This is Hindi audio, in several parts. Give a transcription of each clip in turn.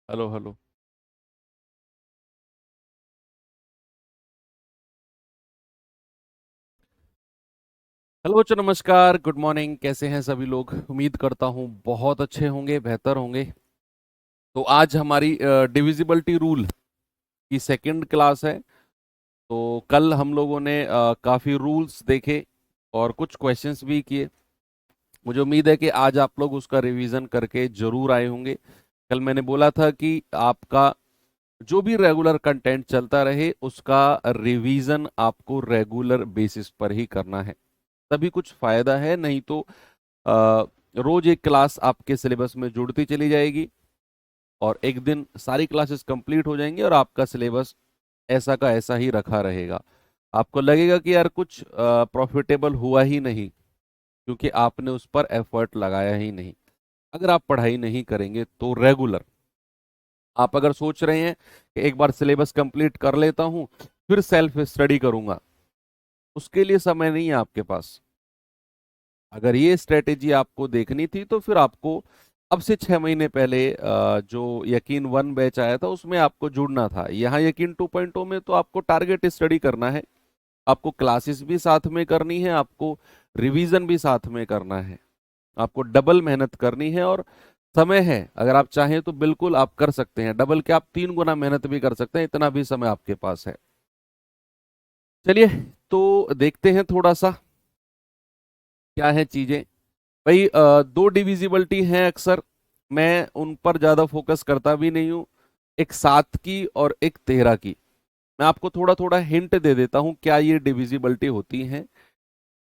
Hello hello. हेलो बच्चों, नमस्कार, गुड मॉर्निंग। कैसे हैं सभी लोग? उम्मीद करता हूँ बहुत अच्छे होंगे, बेहतर होंगे। तो आज हमारी डिविजिबिलिटी रूल की सेकंड क्लास है। तो कल हम लोगों ने काफ़ी रूल्स देखे और कुछ क्वेश्चंस भी किए। मुझे उम्मीद है कि आज आप लोग उसका रिवीजन करके जरूर आए होंगे। कल मैंने बोला था कि आपका जो भी रेगुलर कंटेंट चलता रहे उसका रिवीजन आपको रेगुलर बेसिस पर ही करना है, तभी कुछ फायदा है। नहीं तो अ, रोज एक क्लास आपके सिलेबस में जुड़ती चली जाएगी और एक दिन सारी क्लासेस कंप्लीट हो जाएंगी और आपका सिलेबस ऐसा का ऐसा ही रखा रहेगा। आपको लगेगा कि यार कुछ प्रॉफिटेबल हुआ ही नहीं, क्योंकि आपने उस पर एफर्ट लगाया ही नहीं। अगर आप पढ़ाई नहीं करेंगे तो रेगुलर, आप अगर सोच रहे हैं कि एक बार सिलेबस कंप्लीट कर लेता हूं फिर सेल्फ स्टडी करूंगा, उसके लिए समय नहीं है आपके पास। अगर ये स्ट्रेटेजी आपको देखनी थी तो फिर आपको अब से 6 महीने पहले जो यकीन वन बैच आया था उसमें आपको जुड़ना था। यहाँ यकीन 2.0 में तो आपको टारगेट स्टडी करना है, आपको क्लासेस भी साथ में करनी है, आपको रिवीजन भी साथ में करना है, आपको डबल मेहनत करनी है। और समय है, अगर आप चाहें तो बिल्कुल आप कर सकते हैं डबल, क्या आप 3 गुना मेहनत भी कर सकते हैं, इतना भी समय आपके पास है। चलिए, तो देखते हैं थोड़ा सा क्या है चीजें। भाई, दो डिविजिबिलिटी हैं अक्सर, मैं उन पर ज्यादा फोकस करता भी नहीं हूं। एक 7 की और एक 13 की। मैं आपको थोड़ा थोड़ा हिंट दे देता हूं क्या ये डिविजिबिलिटी होती हैं।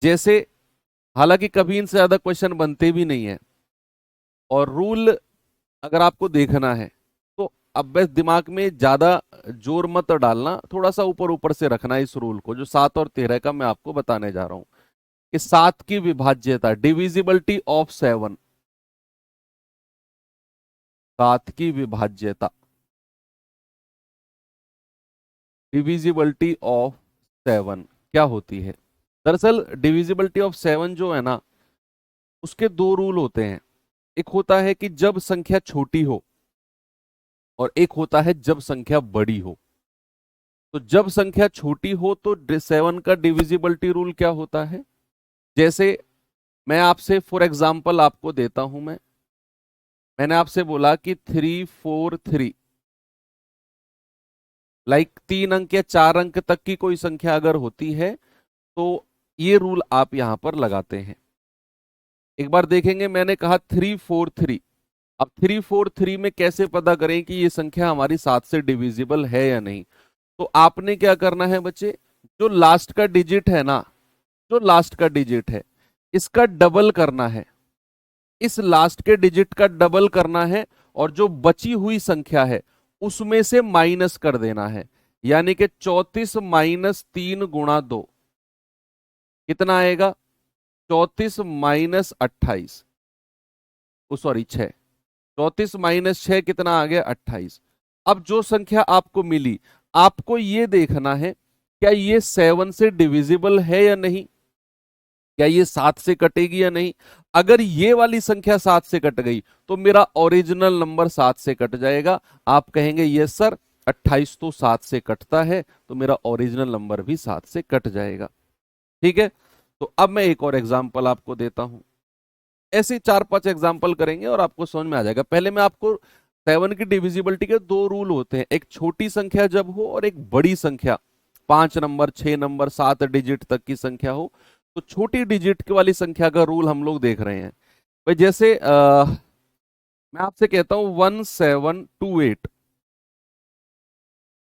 जैसे, हालांकि कभी इनसे ज्यादा क्वेश्चन बनते भी नहीं है, और रूल अगर आपको देखना है तो अब बस दिमाग में ज्यादा जोर मत डालना, थोड़ा सा ऊपर ऊपर से रखना इस रूल को, जो 7 और 13 का मैं आपको बताने जा रहा हूं। कि 7 की विभाज्यता, डिविजिबिलिटी ऑफ 7, 7 की विभाज्यता, डिविजिबिलिटी ऑफ 7 क्या होती है? दरअसल डिविजिबिलिटी ऑफ 7 जो है ना, उसके दो रूल होते हैं। एक होता है कि जब संख्या छोटी हो, और एक होता है जब संख्या बड़ी हो। तो जब संख्या छोटी हो तो 7 का डिविजिबिलिटी रूल क्या होता है? जैसे मैं आपसे फॉर एग्जांपल आपको देता हूं। मैंने आपसे बोला कि 343, लाइक 3 अंक या 4 अंक तक की कोई संख्या अगर होती है तो ये रूल आप यहां पर लगाते हैं। एक बार देखेंगे, मैंने कहा 343। अब 343 में कैसे पता करें कि ये संख्या हमारी 7 से डिविजिबल है या नहीं? तो आपने क्या करना है बच्चे, जो लास्ट का डिजिट है ना, जो लास्ट का डिजिट है इसका डबल करना है, इस लास्ट के डिजिट का डबल करना है, और जो बची हुई संख्या है उसमें से माइनस कर देना है। यानी कि 34 - 3 × 2 कितना आएगा? 34 - 28, सॉरी 6। 34 - 6 कितना आ गया? 28। अब जो संख्या आपको मिली, आपको ये देखना है क्या ये 7 से डिविजिबल है या नहीं, क्या ये 7 से कटेगी या नहीं। अगर ये वाली संख्या 7 से कट गई तो मेरा ओरिजिनल नंबर 7 से कट जाएगा। आप कहेंगे यस सर, 28 तो 7 से कटता है, तो मेरा ओरिजिनल नंबर भी 7 से कट जाएगा। ठीक है। तो अब मैं एक और एग्जांपल आपको देता हूं। ऐसे 4-5 एग्जाम्पल करेंगे और आपको समझ में आ जाएगा। पहले मैं आपको 7 की डिविजिबिलिटी के दो रूल होते हैं, एक छोटी संख्या जब हो और एक बड़ी संख्या, 5 नंबर, 6 नंबर, 7 डिजिट तक की संख्या हो। तो छोटी डिजिट की वाली संख्या का रूल हम लोग देख रहे हैं। भाई जैसे मैं आपसे कहता हूं 1728।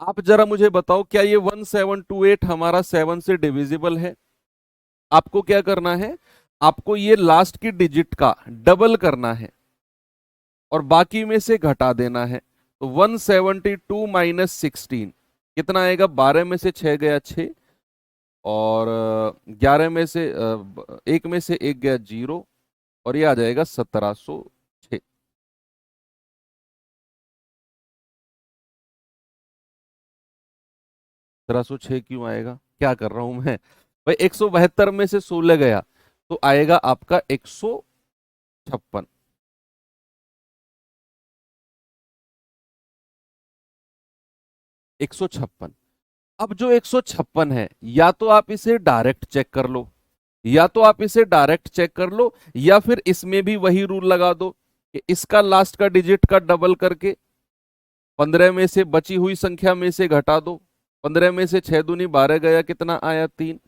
आप जरा मुझे बताओ क्या ये 1728 हमारा 7 से डिविजिबल है? आपको क्या करना है, आपको ये लास्ट की डिजिट का डबल करना है और बाकी में से घटा देना है। तो 172 - 16 कितना आएगा? 12 में से 6 गया 6, और 11 में से एक में से एक गया 0, और ये आ जाएगा 1706। 1706 क्यों आएगा? क्या कर रहा हूं मैं भाई? 172 में से 16 गया तो आएगा आपका 156। 156। अब जो 156 है, या तो आप इसे डायरेक्ट चेक कर लो, या तो आप इसे डायरेक्ट चेक कर लो, या फिर इसमें भी वही रूल लगा दो कि इसका लास्ट का डिजिट का डबल करके 15 में से बची हुई संख्या में से घटा दो। 15 में से 6 दूनी 12 गया, कितना आया? 3।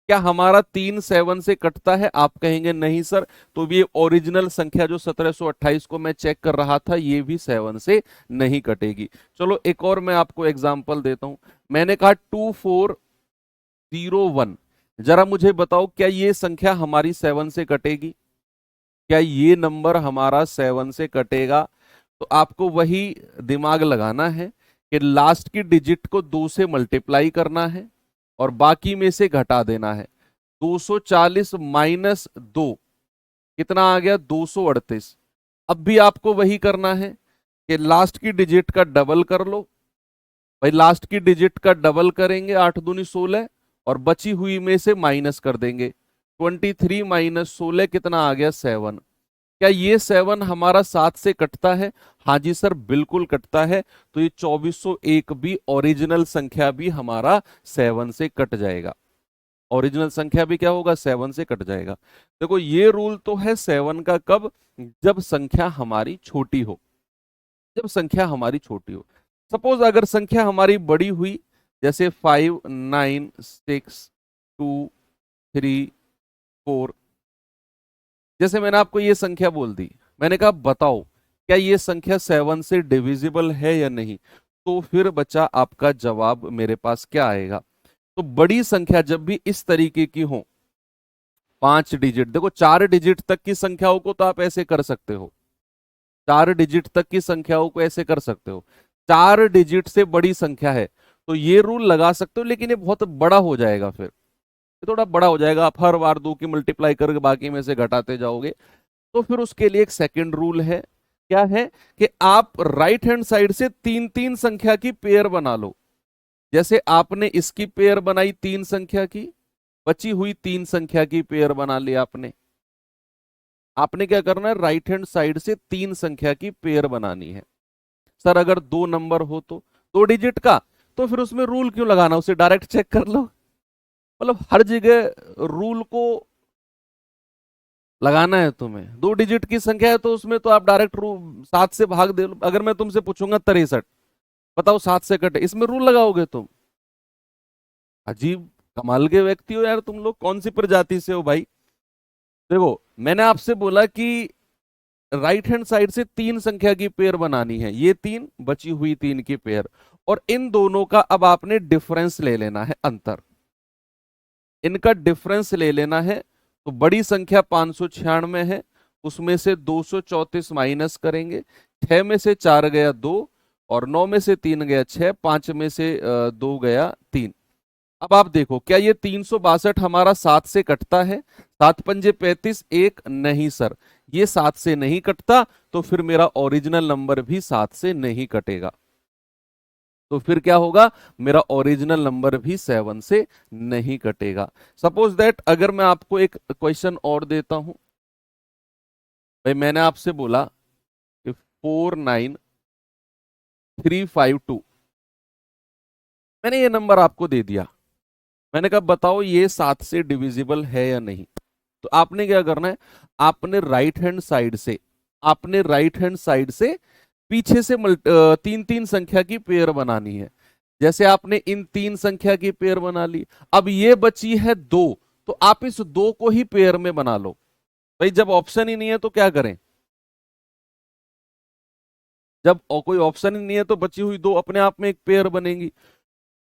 क्या हमारा 3 7 से कटता है? आप कहेंगे नहीं सर, तो ये ओरिजिनल संख्या जो 1728 को मैं चेक कर रहा था, ये भी 7 से नहीं कटेगी। चलो एक और मैं आपको एग्जांपल देता हूं। मैंने कहा 2401, जरा मुझे बताओ क्या ये संख्या हमारी 7 से कटेगी? क्या ये नंबर हमारा 7 से कटेगा? तो आपको वही दिमाग लगाना है कि लास्ट की डिजिट को 2 से मल्टीप्लाई करना है और बाकी में से घटा देना है। 240 माइनस 2 कितना आ गया? 238। अब भी आपको वही करना है कि लास्ट की डिजिट का डबल कर लो। भाई लास्ट की डिजिट का डबल करेंगे, 8 दूनी 16, और बची हुई में से माइनस कर देंगे। 23 माइनस 16 कितना आ गया? 7। क्या ये 7 हमारा 7 से कटता है? हाँ जी सर, बिल्कुल कटता है। तो ये 2401 भी ओरिजिनल संख्या भी हमारा 7 से कट जाएगा। ओरिजिनल संख्या भी क्या होगा? 7 से कट जाएगा। देखो ये रूल तो है 7 का, कब? जब संख्या हमारी छोटी हो। जब संख्या हमारी छोटी हो, सपोज अगर संख्या हमारी बड़ी हुई, जैसे 5 9 6 2 3 4, जैसे मैंने आपको ये संख्या बोल दी, मैंने कहा बताओ क्या ये संख्या 7 से डिविजिबल है या नहीं? तो फिर बच्चा आपका जवाब मेरे पास क्या आएगा? तो बड़ी संख्या जब भी इस तरीके की हो, 5 डिजिट, देखो 4 डिजिट तक की संख्याओं को तो आप ऐसे कर सकते हो, 4 डिजिट तक की संख्याओं को ऐसे कर सकते हो। 4 डिजिट से बड़ी संख्या है तो ये रूल लगा सकते हो, लेकिन ये बहुत बड़ा हो जाएगा। फिर ये थोड़ा बड़ा हो जाएगा, आप हर बार 2 की मल्टीप्लाई करके बाकी में से घटाते जाओगे। तो फिर उसके लिए एक सेकंड रूल है। क्या है? कि आप राइट हैंड साइड से 3 3 संख्या की पेयर बना लो। जैसे आपने इसकी पेयर बनाई 3 संख्या की, बची हुई 3 संख्या की पेयर बना ली आपने। आपने क्या करना है? राइट हैंड साइड से 3 संख्या की पेयर बनानी है। सर अगर 2 नंबर हो तो 2 डिजिट का, तो फिर उसमें रूल क्यों लगाना? उसे डायरेक्ट चेक कर लो। मतलब हर जगह रूल को लगाना है तुम्हें। 2 डिजिट की संख्या है तो उसमें तो आप डायरेक्ट रू 7 से भाग दे लो। अगर मैं तुमसे पूछूंगा 63, बताओ 7 से कटे, इसमें रूल लगाओगे तुम? अजीब कमाल के व्यक्ति हो यार तुम लोग, कौन सी प्रजाति से हो भाई? देखो मैंने आपसे बोला कि राइट हैंड साइड से 3 संख्या की पेयर बनानी है, ये 3 बची हुई 3 की पेयर, और इन दोनों का अब आपने डिफरेंस ले लेना है, अंतर। इनका डिफरेंस ले लेना है। तो बड़ी संख्या 596 है, उसमें से 234 माइनस करेंगे। 6 में से 4 गया 2, और 9 में से 3 गया 6, 5 में से 2 गया 3। अब आप देखो क्या ये 362 हमारा 7 से कटता है? 7 पंजे 35, एक नहीं सर, ये 7 से नहीं कटता। तो फिर मेरा ओरिजिनल नंबर भी 7 से नहीं कटेगा। तो फिर क्या होगा? मेरा ओरिजिनल नंबर भी 7 से नहीं कटेगा। सपोज दैट अगर मैं आपको एक क्वेश्चन और देता हूं, भाई मैंने आपसे बोला कि 49352, मैंने ये नंबर आपको दे दिया। मैंने कहा बताओ ये 7 से डिविजिबल है या नहीं? तो आपने क्या करना है? आपने राइट हैंड साइड से, आपने राइट हैंड साइड से पीछे से 3 3 संख्या की पेयर बनानी है। जैसे आपने इन 3 संख्या की पेयर बना ली, अब ये बची है 2, तो आप इस 2 को ही पेयर में बना लो। भाई जब ऑप्शन ही नहीं है तो क्या करें? जब कोई ऑप्शन ही नहीं है तो बची हुई 2 अपने आप में एक पेयर बनेगी।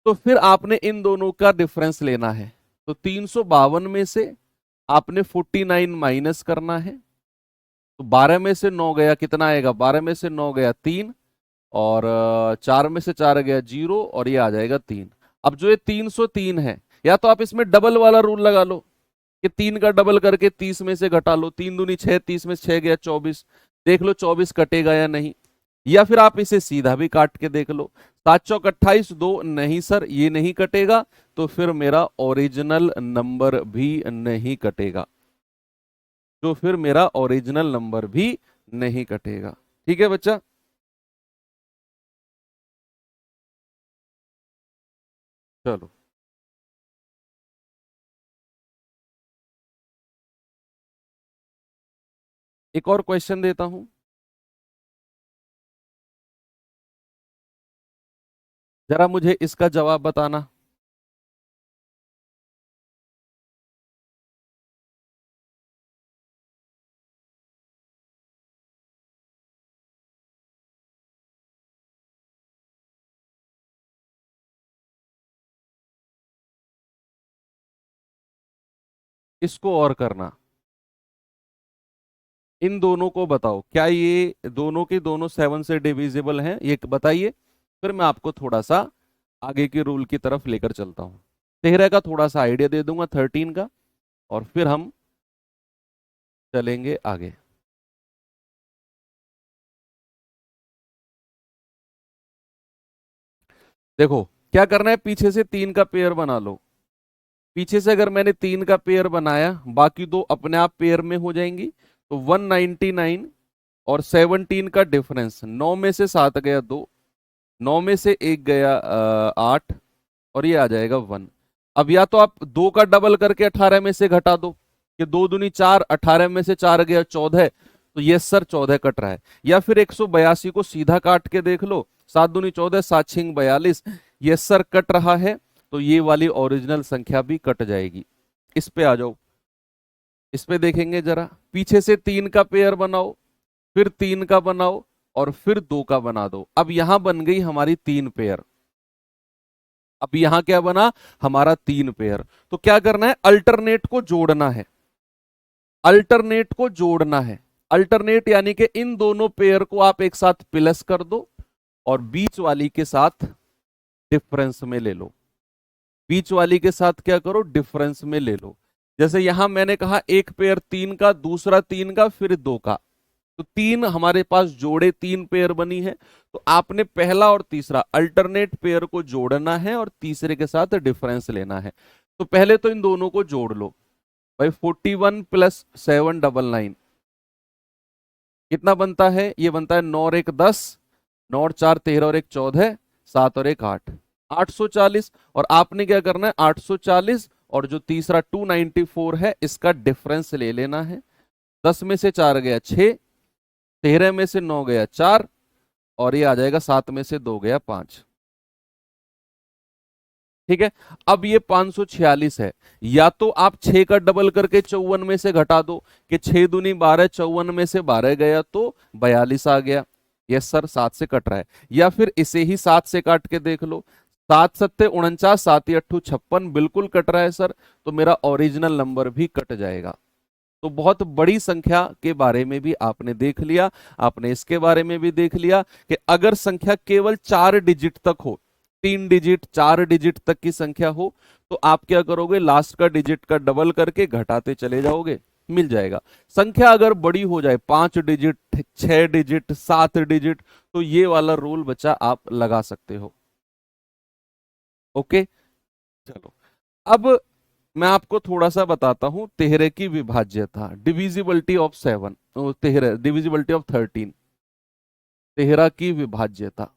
तो फिर आपने इन दोनों का डिफरेंस लेना है। तो 352 में से आपने 49 माइनस करना है। तो 12 में से 9 गया, कितना आएगा? 12 में से 9 गया 3, और 4 में से 4 गया 0, और ये आ जाएगा 3। अब जो ये 303 है, या तो आप इसमें डबल वाला रूल लगा लो कि 3 का डबल करके 30 में से घटा लो। 3 दूनी 6, 30 में से 6 गया 24, देख लो 24 कटेगा या नहीं। या फिर आप इसे सीधा भी काट के देख लो, 7 चौक 28, 2 नहीं सर ये नहीं कटेगा। तो फिर मेरा ओरिजिनल नंबर भी नहीं कटेगा। तो फिर मेरा ओरिजिनल नंबर भी नहीं कटेगा। ठीक है बच्चा? चलो, एक और क्वेश्चन देता हूं, जरा मुझे इसका जवाब बताना। इसको और करना, इन दोनों को बताओ, क्या ये दोनों के दोनों 7 से डिविजिबल हैं, ये बताइए। फिर मैं आपको थोड़ा सा आगे के रूल की तरफ लेकर चलता हूं, 13 का थोड़ा सा आइडिया दे दूंगा, 13 का, और फिर हम चलेंगे आगे। देखो क्या करना है, पीछे से 3 का पेयर बना लो। पीछे से अगर मैंने 3 का पेयर बनाया, बाकी दो अपने आप पेयर में हो जाएंगी। तो 199 और 17 का डिफरेंस, 9 में से 7 गया 2, 9 में से 1 गया 8, और ये आ जाएगा 1। अब या तो आप 2 का डबल करके 18 में से घटा दो, कि 2 दूनी 4, 18 में से 4 गया 14, तो ये सर 14 कट रहा है। या फिर 182 को सीधा काट के देख लो, 7 दूनी 14, 7 छिंग 42, ये सर कट रहा है, तो ये वाली ओरिजिनल संख्या भी कट जाएगी। इस पे आ जाओ, इस पे देखेंगे जरा, पीछे से 3 का पेयर बनाओ, फिर 3 का बनाओ, और फिर 2 का बना दो। अब यहां बन गई हमारी 3 पेयर। अब यहां क्या बना, हमारा 3 पेयर। तो क्या करना है, अल्टरनेट को जोड़ना है, अल्टरनेट को जोड़ना है। अल्टरनेट यानी कि इन दोनों पेयर को आप एक साथ प्लस कर दो, और बीच वाली के साथ डिफरेंस में ले लो। बीच वाली के साथ क्या करो, डिफरेंस में ले लो। जैसे यहां मैंने कहा एक पेयर 3 का, दूसरा 3 का, फिर 2 का, तो 3 हमारे पास जोड़े 3 पेयर बनी है। तो आपने पहला और तीसरा अल्टरनेट पेयर को जोड़ना है, और तीसरे के साथ डिफरेंस लेना है। तो पहले तो इन दोनों को जोड़ लो भाई, 41 प्लस 799 कितना बनता है, ये बनता है 9 और 1 10, 9 और 4 13 और 1 14, 7 और 1 8, 840। और आपने क्या करना है, 840 और जो तीसरा 294 है, इसका डिफरेंस ले लेना है। 10 में से 4 गया 6, 13 में से 9 गया 4, और ये आ जाएगा 7 में से 2 गया 5। ठीक है, अब ये 546 है। या तो आप 6 का डबल करके 54 में से घटा दो, कि 6 दूनी 12, 54 में से 12 गया तो 42 आ गया। यस सर, 7 से कट रहा है। या फिर इसे ही 7 से काट के देख लो, 7 सत्ते 49, 7 अट्ठू 56, बिल्कुल कट रहा है सर, तो मेरा ओरिजिनल नंबर भी कट जाएगा। तो बहुत बड़ी संख्या के बारे में भी आपने देख लिया, आपने इसके बारे में भी देख लिया कि अगर संख्या केवल 4 डिजिट तक हो, 3 डिजिट 4 डिजिट तक की संख्या हो, तो आप क्या करोगे, लास्ट का डिजिट का डबल करके घटाते चले जाओगे, मिल जाएगा। संख्या अगर बड़ी हो जाए, 5 डिजिट 6 डिजिट 7 डिजिट, तो ये वाला रूल बच्चा आप लगा सकते हो। ओके, चलो अब मैं आपको थोड़ा सा बताता हूं, 13 की विभाज्यता, डिविजिबिलिटी ऑफ 7, 13 डिविजिबिलिटी ऑफ 13, 13 की विभाज्यता,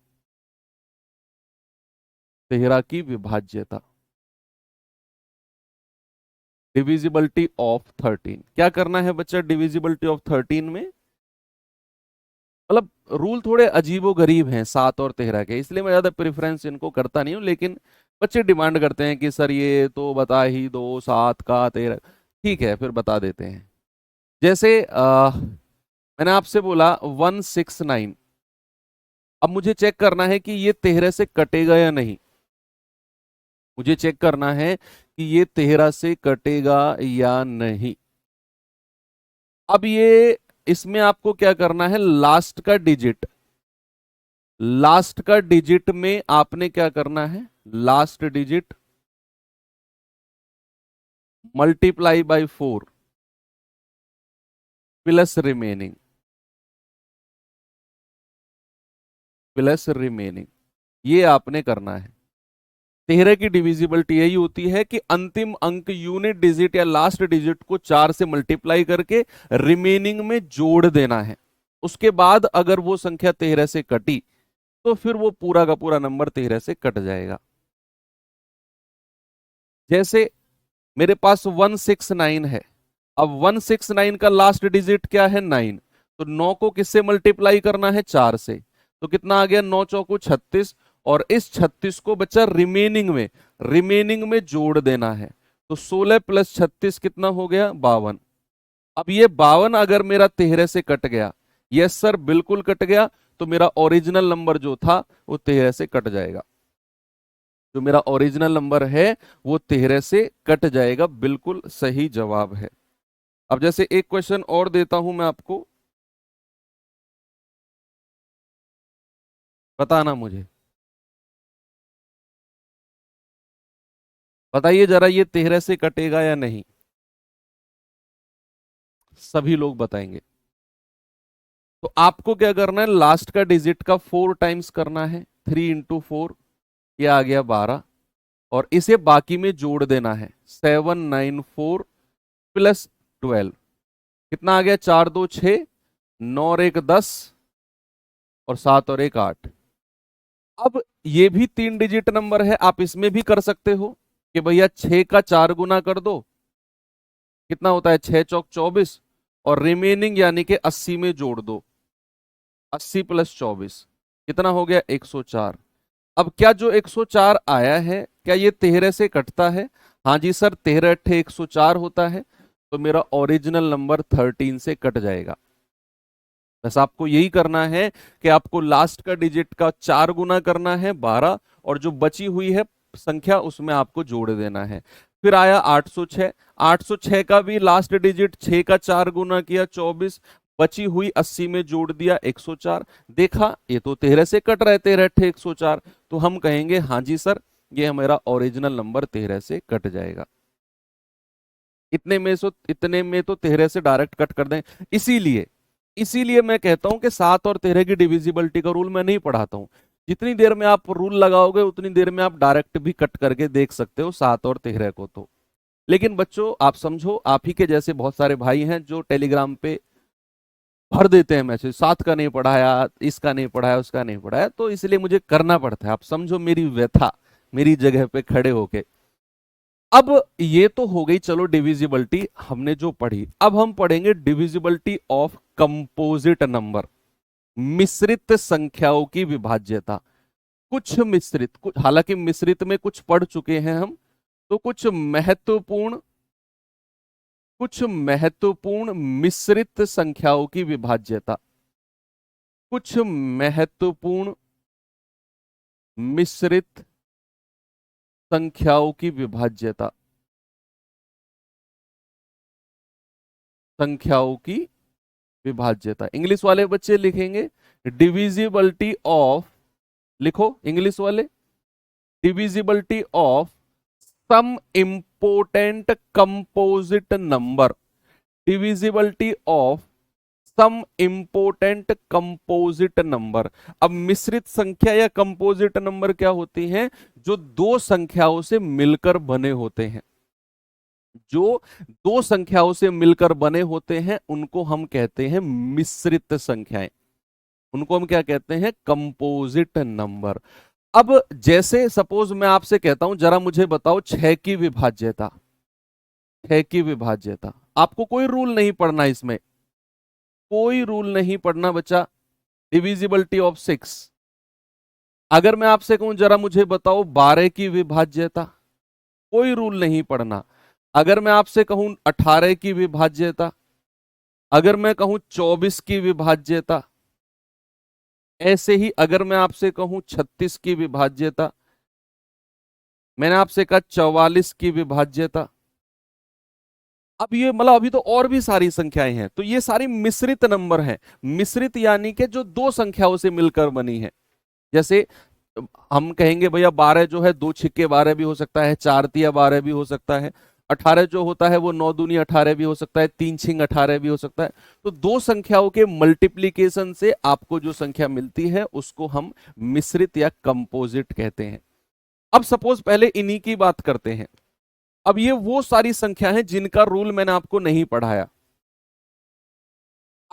13 की विभाज्यता, डिविजिबिलिटी ऑफ 13। क्या करना है बच्चा, डिविजिबिलिटी ऑफ 13 में, मतलब रूल थोड़े अजीबो गरीब हैं 7 और 13 के, इसलिए मैं ज्यादा प्रेफरेंस इनको करता नहीं हूं। लेकिन बच्चे डिमांड करते हैं कि सर ये तो बता ही दो, 7 का 13, ठीक है फिर बता देते हैं। जैसे मैंने आपसे बोला 169, अब मुझे चेक करना है कि ये 13 से कटेगा या नहीं। मुझे चेक करना है कि ये 13 से कटेगा या नहीं। अब ये, इसमें आपको क्या करना है, लास्ट का डिजिट, लास्ट का डिजिट में आपने क्या करना है, last digit multiply by 4 plus remaining, plus remaining, ये आपने करना है। 13 की डिविजिबिलिटी यही होती है कि अंतिम अंक यूनिट डिजिट या लास्ट डिजिट को 4 से मल्टीप्लाई करके रिमेनिंग में जोड़ देना है। उसके बाद अगर वो संख्या 13 से कटी, तो फिर वो पूरा का पूरा नंबर 13 से कट जाएगा। जैसे मेरे पास 169 है, अब 169 का लास्ट डिजिट क्या है 9, तो 9 को किससे मल्टीप्लाई करना है 4 से, तो कितना आ गया 9 चौको 36, और इस 36 को बच्चा रिमेनिंग में जोड़ देना है, तो 16 प्लस 36 कितना हो गया 52। अब ये 52 अगर मेरा 13 से कट गया, यस सर बिल्कुल कट गया, तो मेरा ओरिजिनल नंबर जो था वो 13 से कट जाएगा, जो मेरा ओरिजिनल नंबर है वो 13 से कट जाएगा, बिल्कुल सही जवाब है। अब जैसे एक क्वेश्चन और देता हूं मैं आपको, बताना मुझे, बताइए जरा ये 13 से कटेगा या नहीं, सभी लोग बताएंगे। तो आपको क्या करना है, लास्ट का डिजिट का 4 टाइम्स करना है, 3 × 4, ये आ गया 12, और इसे बाकी में जोड़ देना है, 794 प्लस 12, कितना आ गया 4 2 6, 9 और 1 10, और 7 और 1 8। अब ये भी 3 डिजिट नंबर है, आप इसमें भी कर सकते हो कि भैया 6 का 4 गुना कर दो, कितना होता है 6 चौक 24, और रिमेनिंग यानी कि 80 में जोड़ दो, 80 प्लस 24 कितना हो गया 104। अब क्या जो 104 आया है क्या ये 13 से कटता है, हाँ जी सर 13 अट्ठे 104 होता है, तो मेरा ओरिजिनल नंबर 13 से कट जाएगा। बस आपको यही करना है कि आपको लास्ट का डिजिट का 4 गुना करना है 12, और जो बची हुई है संख्या उसमें आपको जोड़ देना है। फिर आया 806, 806 का भी लास्ट डिजिट 6 का 4 गुना किया 24, बची हुई 80 में जोड़ दिया 104, देखा ये तो 13 से कट रहा है, 13 अट्ठे 104, तो हम कहेंगे हाँ जी सर ये हमारा ओरिजिनल नंबर 13 से कट जाएगा। इतने में तो 13 से डायरेक्ट कट कर दें। इसीलिए इसीलिए मैं कहता हूं कि 7 और 13 की डिविजिबिलिटी का रूल मैं नहीं पढ़ाता हूं, जितनी देर में आप रूल लगाओगे उतनी देर में आप डायरेक्ट भी कट करके देख सकते हो 7 और 13 को। तो लेकिन बच्चों आप समझो, आप ही के जैसे बहुत सारे भाई हैं जो टेलीग्राम पे भर देते हैं मैसेज, 7 का नहीं पढ़ाया, इसका नहीं पढ़ाया, उसका नहीं पढ़ाया, तो इसलिए मुझे करना पड़ता है, आप समझो मेरी व्यथा, मेरी जगह पे खड़े होके। अब ये तो हो गई चलो डिविजिबिलिटी हमने जो पढ़ी, अब हम पढ़ेंगे डिविजिबिलिटी ऑफ कंपोजिट नंबर, मिश्रित संख्याओं की विभाज्यता। हालांकि मिश्रित में कुछ पढ़ चुके हैं हम, तो कुछ महत्वपूर्ण मिश्रित संख्याओं की विभाज्यता, कुछ महत्वपूर्ण मिश्रित संख्याओं की विभाज्यता, संख्याओं की विभाज्यता। इंग्लिश वाले बच्चे लिखेंगे डिविजिबिलिटी ऑफ, लिखो इंग्लिश वाले, divisibility of some important composite number, divisibility of some important composite number. अब मिश्रित संख्या या कंपोजिट नंबर क्या होती हैं, जो दो संख्याओं से मिलकर बने होते हैं, जो दो संख्याओं से मिलकर बने होते हैं उनको हम कहते हैं मिश्रित संख्याएं, उनको हम क्या कहते हैं कंपोजिट नंबर। अब जैसे सपोज मैं आपसे कहता हूं जरा मुझे बताओ 6 की विभाज्यता, 6 की विभाज्यता, आपको कोई रूल नहीं पढ़ना इसमें, कोई रूल नहीं पढ़ना बच्चा, डिविजिबिलिटी ऑफ 6। अगर मैं आपसे कहूं जरा मुझे बताओ 12 की विभाज्यता, कोई रूल नहीं पढ़ना। अगर मैं आपसे कहूं 18 की विभाज्यता, अगर मैं कहूं 24 की विभाज्यता, ऐसे ही अगर मैं आपसे कहूं 36 की विभाज्यता, मैंने आपसे कहा 44 की विभाज्यता, अब ये मतलब अभी तो और भी सारी संख्याएं हैं, तो ये सारी मिश्रित नंबर हैं। मिश्रित यानी कि जो दो संख्याओं से मिलकर बनी है। जैसे हम कहेंगे भैया 12 जो है 2 छिक्के 12 भी हो सकता है, 4 तिया 12 भी हो सकता है, 18 जो होता है वो 9 दूनी 18 भी हो सकता है, 3 छिंग 18 भी हो सकता है। तो दो संख्याओं के मल्टीप्लीकेशन से आपको जो संख्या मिलती है उसको हम मिश्रित या कंपोजिट कहते हैं। अब सपोज पहले इन्हीं की बात करते हैं। अब ये वो सारी संख्या है जिनका रूल मैंने आपको नहीं पढ़ाया।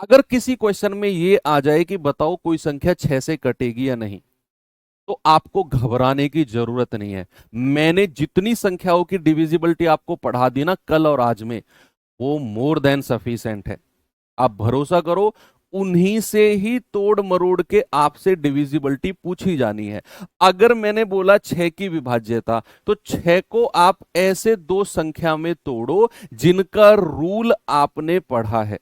अगर किसी क्वेश्चन में ये आ जाए कि बताओ कोई संख्या 6 से कटेगी या नहीं, तो आपको घबराने की जरूरत नहीं है। मैंने जितनी संख्याओं की डिविजिबिलिटी आपको पढ़ा दी ना कल और आज में, वो मोर देन सफिशिएंट है। आप भरोसा करो, उन्हीं से ही तोड़ मरोड़ के आपसे डिविजिबिलिटी पूछी जानी है। अगर मैंने बोला 6 की विभाज्यता, तो 6 को आप ऐसे दो संख्या में तोड़ो जिनका रूल आपने पढ़ा है,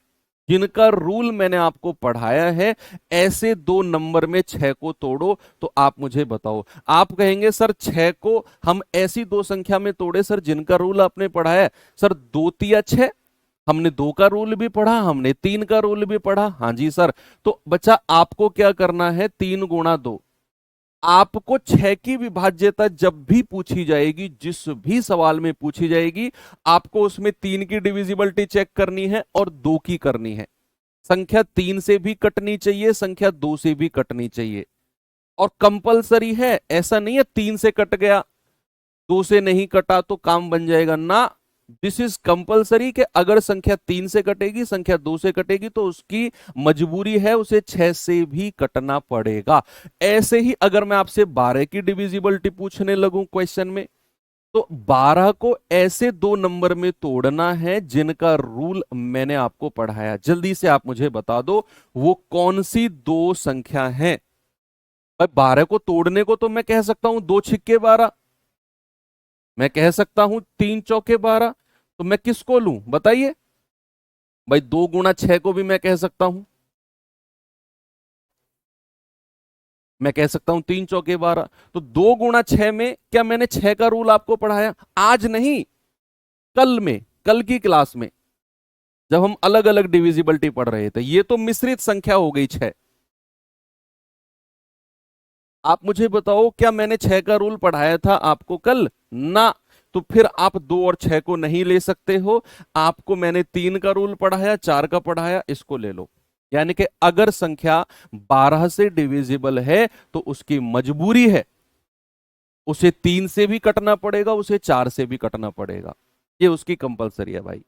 जिनका रूल मैंने आपको पढ़ाया है, ऐसे दो नंबर में 6 को तोड़ो। तो आप मुझे बताओ, आप कहेंगे सर 6 को हम ऐसी दो संख्या में तोड़े सर जिनका रूल आपने पढ़ाया है। सर 2 तिया 6, हमने 2 का रूल भी पढ़ा, हमने 3 का रूल भी पढ़ा। हाँ जी सर। तो बच्चा आपको क्या करना है, 3 गुणा 2। आपको 6 की विभाज्यता जब भी पूछी जाएगी, जिस भी सवाल में पूछी जाएगी, आपको उसमें 3 की डिविजिबिलिटी चेक करनी है और 2 की करनी है। संख्या 3 से भी कटनी चाहिए, संख्या 2 से भी कटनी चाहिए। और कंपलसरी है, ऐसा नहीं है 3 से कट गया 2 से नहीं कटा तो काम बन जाएगा ना। दिस इज कंपलसरी कि अगर संख्या 3 से कटेगी, संख्या 2 से कटेगी, तो उसकी मजबूरी है, उसे 6 से भी कटना पड़ेगा। ऐसे ही अगर मैं आपसे 12 की डिविजिबिलिटी पूछने लगूं क्वेश्चन में, तो 12 को ऐसे दो नंबर में तोड़ना है जिनका रूल मैंने आपको पढ़ाया। जल्दी से आप मुझे बता दो वो कौन सी दो संख्या है। भाई 12 को तोड़ने को तो मैं कह सकता हूं 2 छिक्के 12, मैं कह सकता हूं 3 चौके 12। तो मैं किसको लूं बताइए। भाई 2 गुणा 6 को भी मैं कह सकता हूं, मैं कह सकता हूं 3 चौके 12। तो 2 गुणा 6 में क्या मैंने 6 का रूल आपको पढ़ाया? आज नहीं, कल में, कल की क्लास में, जब हम अलग अलग डिविजिबिलिटी पढ़ रहे थे। ये तो मिश्रित संख्या हो गई 6। आप मुझे बताओ, क्या मैंने 6 का रूल पढ़ाया था आपको कल ना? तो फिर आप 2 और 6 को नहीं ले सकते हो। आपको मैंने 3 का रूल पढ़ाया, 4 का पढ़ाया, इसको ले लो। यानी कि अगर संख्या 12 से डिविजिबल है तो उसकी मजबूरी है, उसे 3 से भी कटना पड़ेगा, उसे 4 से भी कटना पड़ेगा। ये उसकी कंपलसरी है भाई।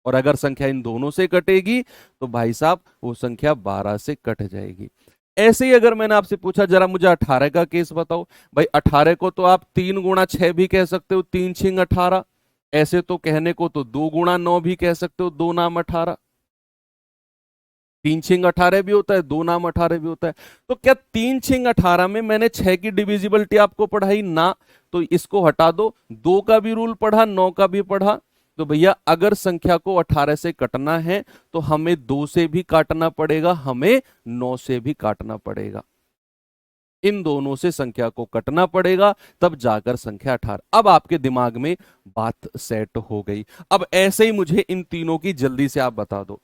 और अगर संख्या इन दोनों से कटेगी तो भाई साहब वो संख्या 12 से कट जाएगी। ऐसे ही अगर मैंने आपसे पूछा जरा मुझे 18 का केस बताओ, भाई 18 को तो आप 3 गुणा 6 भी कह सकते हो, 3 छिंग 18। ऐसे तो कहने को तो 2 गुणा 9 भी कह सकते हो, 2 नाम 18। 3 छिंग 18 भी होता है, 2 नाम 18 भी होता है। तो क्या 3 छिंग 18 में मैंने 6 की डिविजिबिलिटी आपको पढ़ाई ना? तो इसको हटा दो, 2 का भी रूल पढ़ा, 9 का भी पढ़ा। तो भैया अगर संख्या को 18 से कटना है तो हमें 2 से भी काटना पड़ेगा, हमें 9 से भी काटना पड़ेगा। इन दोनों से संख्या को कटना पड़ेगा, तब जाकर संख्या 18। अब आपके दिमाग में बात सेट हो गई। अब ऐसे ही मुझे इन तीनों की जल्दी से आप बता दो।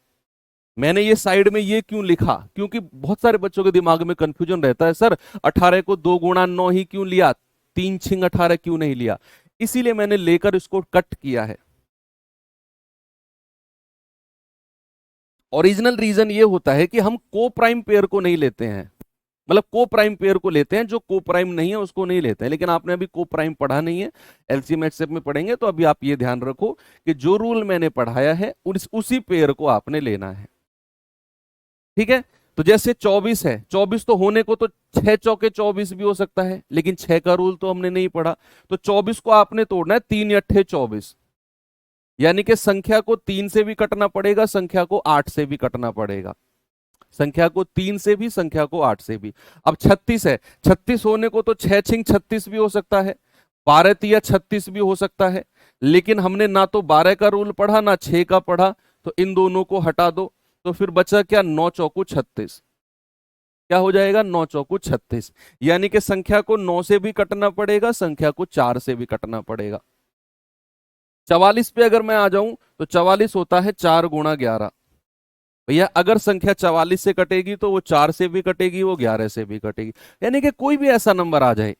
मैंने ये साइड में ये क्यों लिखा, क्योंकि बहुत सारे बच्चों के दिमाग में कंफ्यूजन रहता है, सर 18 को 2 गुणा 9 ही क्यों लिया, 3 छिंग 18 क्यों नहीं लिया? इसीलिए मैंने लेकर इसको कट किया है। ओरिजिनल रीजन ये होता है कि हम को प्राइम पेयर को नहीं लेते हैं, मतलब को प्राइम पेयर को लेते हैं, जो को प्राइम नहीं है उसको नहीं लेते हैं। लेकिन आपने अभी को प्राइम पढ़ा नहीं है, एलसीएम एचसीएफ में पढ़ेंगे, तो अभी आप ये ध्यान रखो कि जो रूल मैंने पढ़ाया है उसी पेयर को आपने लेना है। ठीक है? तो जैसे 24 है, 24 तो होने को तो 6 चौके 24 भी हो सकता है, लेकिन 6 का रूल तो हमने नहीं पढ़ा। तो 24 को आपने तोड़ना है, 3 × 8 = 24। यानी कि संख्या को 3 से भी कटना पड़ेगा, संख्या को 8 से भी कटना पड़ेगा। संख्या को 3 से भी, संख्या को 8 से भी। अब 36 है, 36 होने को तो 6 छिंग 36 भी हो सकता है, 12 तिया 36 भी हो सकता है। लेकिन हमने ना तो 12 का रूल पढ़ा ना 6 का पढ़ा, तो इन दोनों को हटा दो। तो फिर बचा क्या, 9 × 4 = 36। क्या हो जाएगा, 9 × 4 = 36। यानी कि संख्या को 9 से भी कटना पड़ेगा, संख्या को 4 से भी कटना पड़ेगा। 44 पे अगर मैं आ जाऊं तो 44 होता है 4 × 11। भैया अगर संख्या 44 से कटेगी तो वो 4 से भी कटेगी, वो 11 से भी कटेगी। यानी कि कोई भी ऐसा नंबर आ जाए।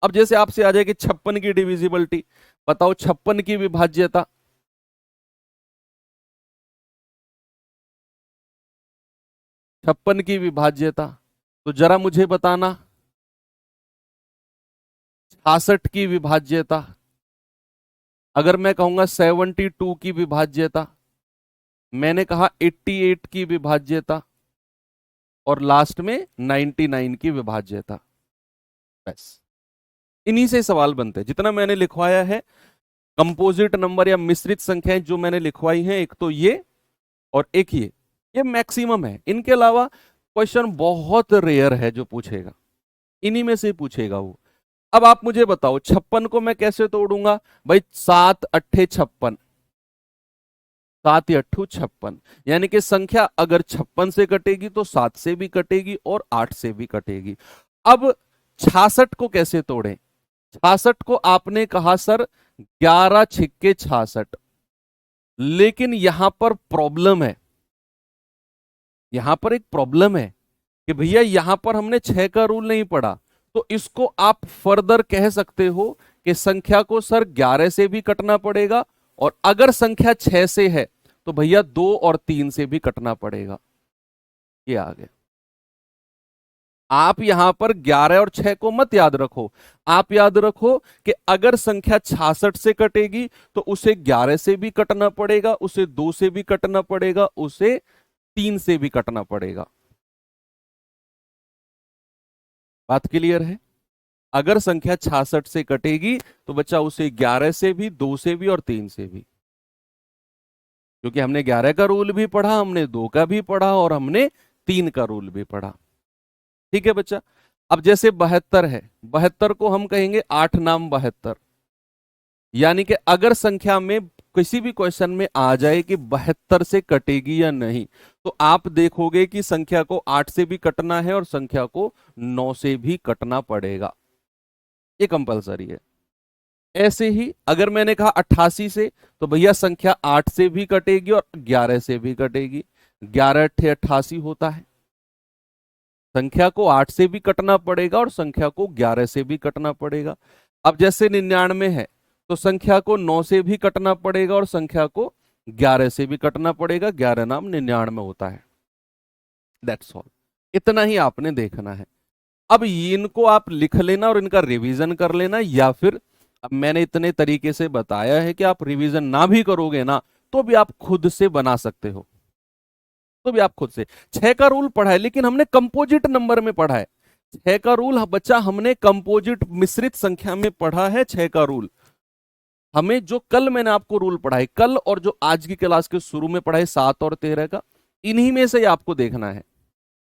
अब जैसे आपसे आ जाए कि 56 की डिविजिबिलिटी बताओ, 56 की विभाज्यता। 56 की विभाज्यता तो जरा मुझे बताना। 66 की विभाज्यता, अगर मैं कहूंगा 72 की विभाज्यता, मैंने कहा 88 की विभाज्यता, और लास्ट में 99 की विभाज्यता। बस इन्हीं से सवाल बनते हैं। जितना मैंने लिखवाया है कंपोजिट नंबर या मिश्रित संख्याएं जो मैंने लिखवाई हैं, एक तो ये और एक ये मैक्सिमम है। इनके अलावा क्वेश्चन बहुत रेयर है जो पूछेगा, इन्हीं में से पूछेगा वो। अब आप मुझे बताओ 56 को मैं कैसे तोड़ूंगा भाई? 7 अट्ठे 56, 7 अट्ठू 56, यानी कि संख्या अगर 56 से कटेगी तो 7 से भी कटेगी और 8 से भी कटेगी। अब 66 को कैसे तोड़ें? 66 को आपने कहा सर 11 छिक्के 66, लेकिन यहां पर प्रॉब्लम है, यहां पर एक प्रॉब्लम है कि भैया यहां पर हमने 6 का रूल नहीं पढ़ा। तो इसको आप फर्दर कह सकते हो कि संख्या को सर 11 से भी कटना पड़ेगा, और अगर संख्या 6 से है तो भैया 2 और 3 से भी कटना पड़ेगा। ये आ गया। आप यहां पर 11 और 6 को मत याद रखो, आप याद रखो कि अगर संख्या 66 से कटेगी तो उसे 11 से भी कटना पड़ेगा, उसे 2 से भी कटना पड़ेगा, उसे 3 से भी कटना पड़ेगा। बात क्लियर है? अगर संख्या 66 से कटेगी तो बच्चा उसे 11 से भी, 2 से भी और 3 से भी, क्योंकि हमने 11 का रूल भी पढ़ा, हमने 2 का भी पढ़ा और हमने 3 का रूल भी पढ़ा। ठीक है बच्चा। अब जैसे 72 है, 72 को हम कहेंगे 8 नाम 72, यानी कि अगर संख्या में किसी भी क्वेश्चन में आ जाए कि 72 से कटेगी या नहीं, तो आप देखोगे कि संख्या को 8 से भी कटना है और संख्या को 9 से भी कटना पड़ेगा। ये कंपलसरी है। ऐसे ही अगर मैंने कहा 88 से, तो भैया संख्या 8 से भी कटेगी और 11 से भी कटेगी। 11 अट्ठे 88 होता है। संख्या को 8 से भी कटना पड़ेगा और संख्या को 11 से भी कटना पड़ेगा। अब जैसे 99 है, तो संख्या को 9 से भी कटना पड़ेगा और संख्या को 11 से भी कटना पड़ेगा। 11 नाम 99 होता है। That's all. इतना ही आपने देखना है। अब इनको आप लिख लेना और इनका रिवीजन कर लेना, या फिर अब मैंने इतने तरीके से बताया है कि आप रिवीजन ना भी करोगे ना तो भी आप खुद से बना सकते हो, तो भी आप खुद से। 6 का रूल पढ़ा है, लेकिन हमने कंपोजिट नंबर में पढ़ा है। 6 का रूल बच्चा हमने कंपोजिट मिश्रित संख्या में पढ़ा है। 6 का रूल हमें जो कल मैंने आपको रूल पढ़ा है, कल और जो आज की क्लास के शुरू में पढ़ा है 7 और 13 का, इन्हीं में से आपको देखना है।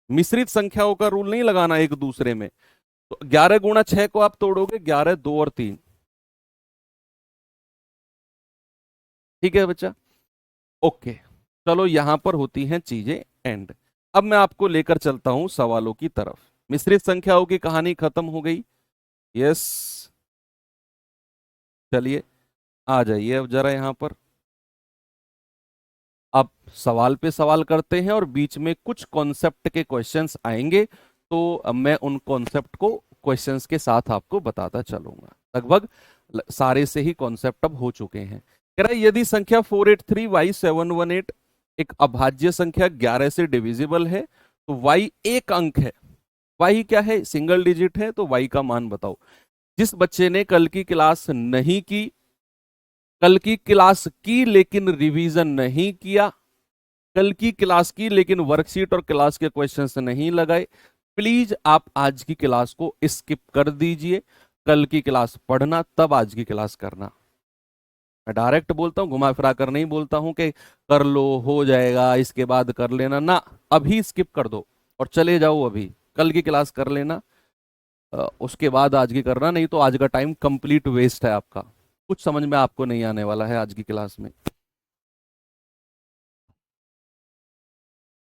मिश्रित संख्याओं का रूल नहीं लगाना एक दूसरे में। तो 11 गुणा 6 को आप तोड़ोगे 11 2 और 3। ठीक है बच्चा, ओके। चलो यहां पर होती हैं चीजें एंड। अब मैं आपको लेकर चलता हूं सवालों की तरफ। मिश्रित संख्याओं की कहानी खत्म हो गई। यस, चलिए आ जाइए अब जरा यहां पर। अब सवाल पे सवाल करते हैं और बीच में कुछ कॉन्सेप्ट के क्वेश्चंस आएंगे, तो अब मैं उन कॉन्सेप्ट को क्वेश्चंस के साथ आपको बताता चलूंगा। लगभग सारे से ही कॉन्सेप्ट अब हो चुके हैं। कह रहा है यदि संख्या 483y718 एक अभाज्य संख्या 11 से डिविजिबल है तो y एक अंक है। y क्या है? सिंगल डिजिट है, तो y का मान बताओ। जिस बच्चे ने कल की क्लास नहीं की, कल की क्लास की लेकिन रिवीजन नहीं किया, कल की क्लास की लेकिन वर्कशीट और क्लास के क्वेश्चंस नहीं लगाए, प्लीज आप आज की क्लास को स्किप कर दीजिए। कल की क्लास पढ़ना, तब आज की क्लास करना। मैं डायरेक्ट बोलता हूं, घुमा फिरा कर नहीं बोलता हूं कि कर लो हो जाएगा इसके बाद कर लेना ना। अभी स्किप कर दो और चले जाओ, अभी कल की क्लास कर लेना, उसके बाद आज की करना, नहीं तो आज का टाइम कंप्लीट वेस्ट है आपका। कुछ समझ में आपको नहीं आने वाला है आज की क्लास में।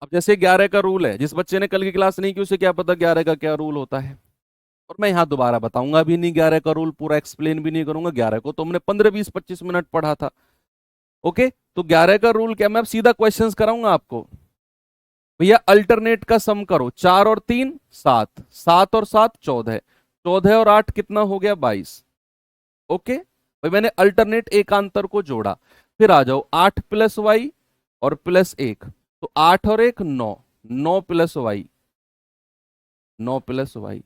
अब जैसे 11 का रूल है, जिस बच्चे ने कल की क्लास नहीं की उसे क्या पता 11 का क्या रूल होता है। और मैं यहां दोबारा बताऊंगा भी नहीं, 11 का रूल पूरा एक्सप्लेन भी नहीं करूंगा। 11 को तो हमने 15 20 25 मिनट पढ़ा था। ओके, तो 11 का रूल क्या, मैं अब सीधा क्वेश्चंस कराऊंगा आपको। भैया अल्टरनेट का सम करो, 4 और 3 7, 7 और 7 14, 14 और 8 कितना हो गया 22। ओके भाई, मैंने अल्टरनेट एकांतर को जोड़ा। फिर आ जाओ 8 प्लस वाई और प्लस 1, तो 8 और 1 9, 9 प्लस वाई, 9 प्लस वाई।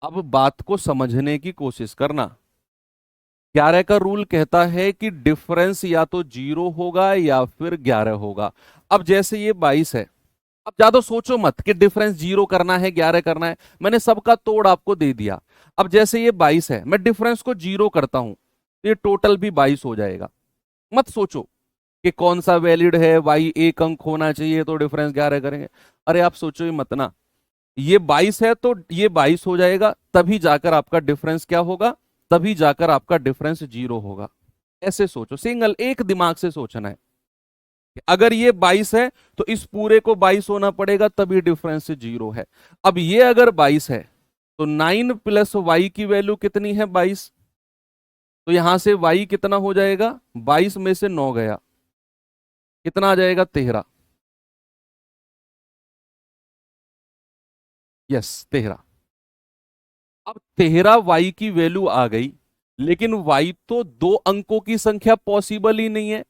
अब बात को समझने की कोशिश करना। 11 का रूल कहता है कि डिफरेंस या तो 0 होगा या फिर 11 होगा। अब जैसे ये 22 है, अब ज्यादा सोचो मत कि डिफरेंस 0 करना है 11 करना है, मैंने सबका तोड़ आपको दे दिया। अब जैसे ये 22 है, मैं डिफरेंस को 0 करता हूं तो ये टोटल भी 22 हो जाएगा। मत सोचो कि कौन सा वैलिड है, वाई एक अंक होना चाहिए तो डिफरेंस 11 करेंगे। अरे आप सोचो ही मत ना, ये 22 है तो ये 22 हो जाएगा, तभी जाकर आपका डिफरेंस क्या होगा, तभी जाकर आपका डिफरेंस 0 होगा। ऐसे सोचो, सिंगल एक दिमाग से सोचना है। अगर ये 22 है तो इस पूरे को 22 होना पड़ेगा, तभी डिफरेंस 0 है। अब ये अगर 22 है तो 9 प्लस वाई की वैल्यू कितनी है, 22। तो यहां से वाई कितना हो जाएगा, 22 में से 9 गया, कितना आ जाएगा, 13। यस 13। अब 13 वाई की वैल्यू आ गई, लेकिन वाई तो दो अंकों की संख्या पॉसिबल ही नहीं है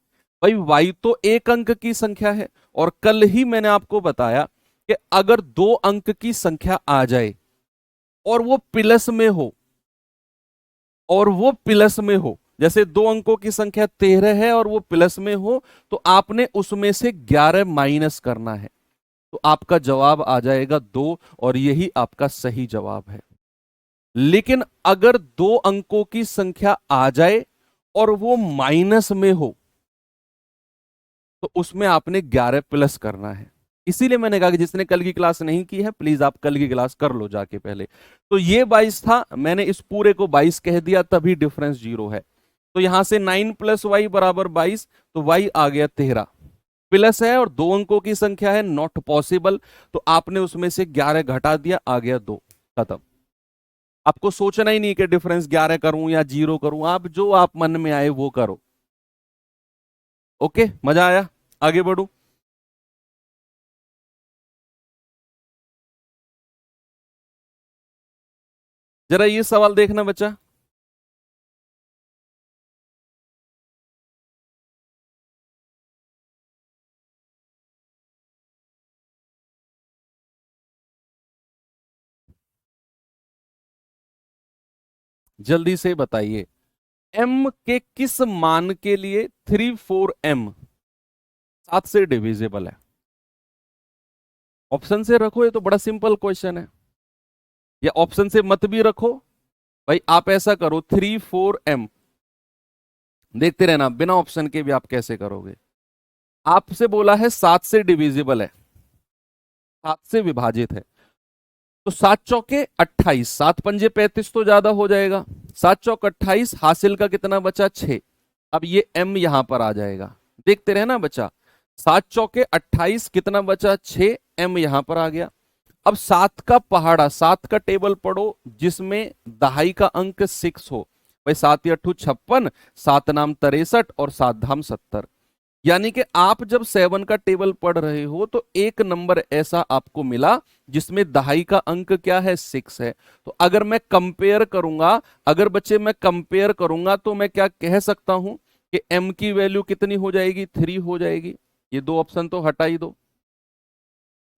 भाई, वाई तो एक अंक की संख्या है। और कल ही मैंने आपको बताया कि अगर दो अंक की संख्या आ जाए और वो प्लस में हो, और वो प्लस में हो, जैसे दो अंकों की संख्या 13 है और वो प्लस में हो, तो आपने उसमें से 11 माइनस करना है, तो आपका जवाब आ जाएगा 2, और यही आपका सही जवाब है। लेकिन अगर दो अंकों की संख्या आ जाए और वो माइनस में हो, तो उसमें आपने 11 प्लस करना है। इसीलिए मैंने कहा कि जिसने कल की क्लास नहीं की है, प्लीज आप कल की क्लास कर लो जाके पहले। तो ये 22 था, मैंने इस पूरे को 22 कह दिया, तभी डिफरेंस 0 है। तो यहां से 9 प्लस वाई बराबर 22, तो वाई आ गया 13। प्लस है और दो अंकों की संख्या है, नॉट पॉसिबल, तो आपने उसमें से 11 घटा दिया, आ गया 2। खत्म। आपको सोचना ही नहीं कि डिफरेंस 11 करूं या 0 करूं, आप जो आप मन में आए वो करो। ओके, मजा आया? आगे बढ़ू। जरा ये सवाल देखना बच्चा, जल्दी से बताइए। m के किस मान के लिए 34m 7 से डिविजिबल है? ऑप्शन से रखो, ये तो बड़ा सिंपल क्वेश्चन है। या ऑप्शन से मत भी रखो भाई, आप ऐसा करो 34m, देखते रहना, बिना ऑप्शन के भी आप कैसे करोगे। आपसे बोला है 7 से डिविजिबल है, 7 से विभाजित है, तो 7 चौके 28, 7 पंजे 35 तो ज्यादा हो जाएगा, 7 चौक 28, हासिल का कितना बचा, 6। अब ये m यहां पर आ जाएगा, देखते रहना बच्चा, 7 चौके 28, कितना बचा, 6, m यहां पर आ गया। अब 7 का पहाड़ा, 7 का टेबल पढ़ो जिसमें दहाई का अंक 6 हो। भाई 7 अट्ठू 56, 7 नाम 63 और 7 धाम 70। यानी कि आप जब 7 का टेबल पढ़ रहे हो तो एक नंबर ऐसा आपको मिला जिसमें दहाई का अंक क्या है, 6 है। तो अगर मैं कंपेयर करूंगा, अगर बच्चे मैं कंपेयर करूंगा, तो मैं क्या कह सकता हूं कि m की वैल्यू कितनी हो जाएगी, 3 हो जाएगी। ये दो ऑप्शन तो हटा ही दो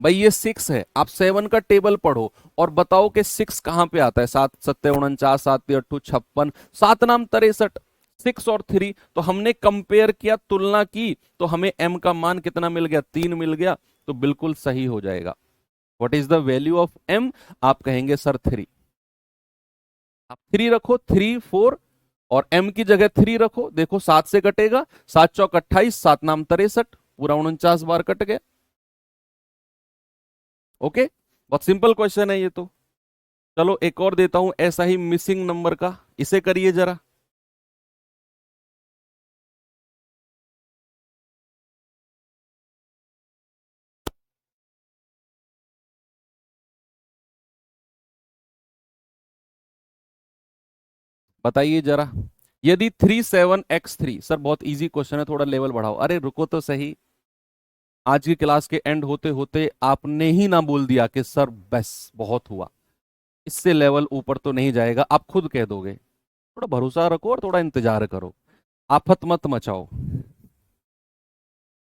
भाई, ये 6 है। आप 7 का टेबल पढ़ो और बताओ कि 6 कहां पे आता है, 7 सत्ते 49, 7 अट्ठू 56, 7 नाम 63, 6 और 3। तो हमने कंपेयर किया, तुलना की, तो हमें m का मान कितना मिल गया, 3 मिल गया, तो बिल्कुल सही हो जाएगा। What is the value of m? आप कहेंगे सर 3। आप 3 रखो, 3 4, और m की जगह 3 रखो, देखो 7 से कटेगा, 7 चौक 28, 7 नाम 63, पूरा 49 बार कट गया। ओके, बहुत सिंपल क्वेश्चन है ये तो। चलो एक और देता हूं ऐसा ही मिसिंग नंबर का, इसे करिए जरा। बताइए जरा, यदि 37x3, सर बहुत इजी क्वेश्चन है, थोड़ा लेवल बढ़ाओ। अरे रुको तो सही, आज की क्लास के एंड होते होते आपने ही ना बोल दिया कि सर बस बहुत हुआ, इससे लेवल ऊपर तो नहीं जाएगा, आप खुद कह दोगे। थोड़ा भरोसा रखो और थोड़ा इंतजार करो, आफत मत मचाओ।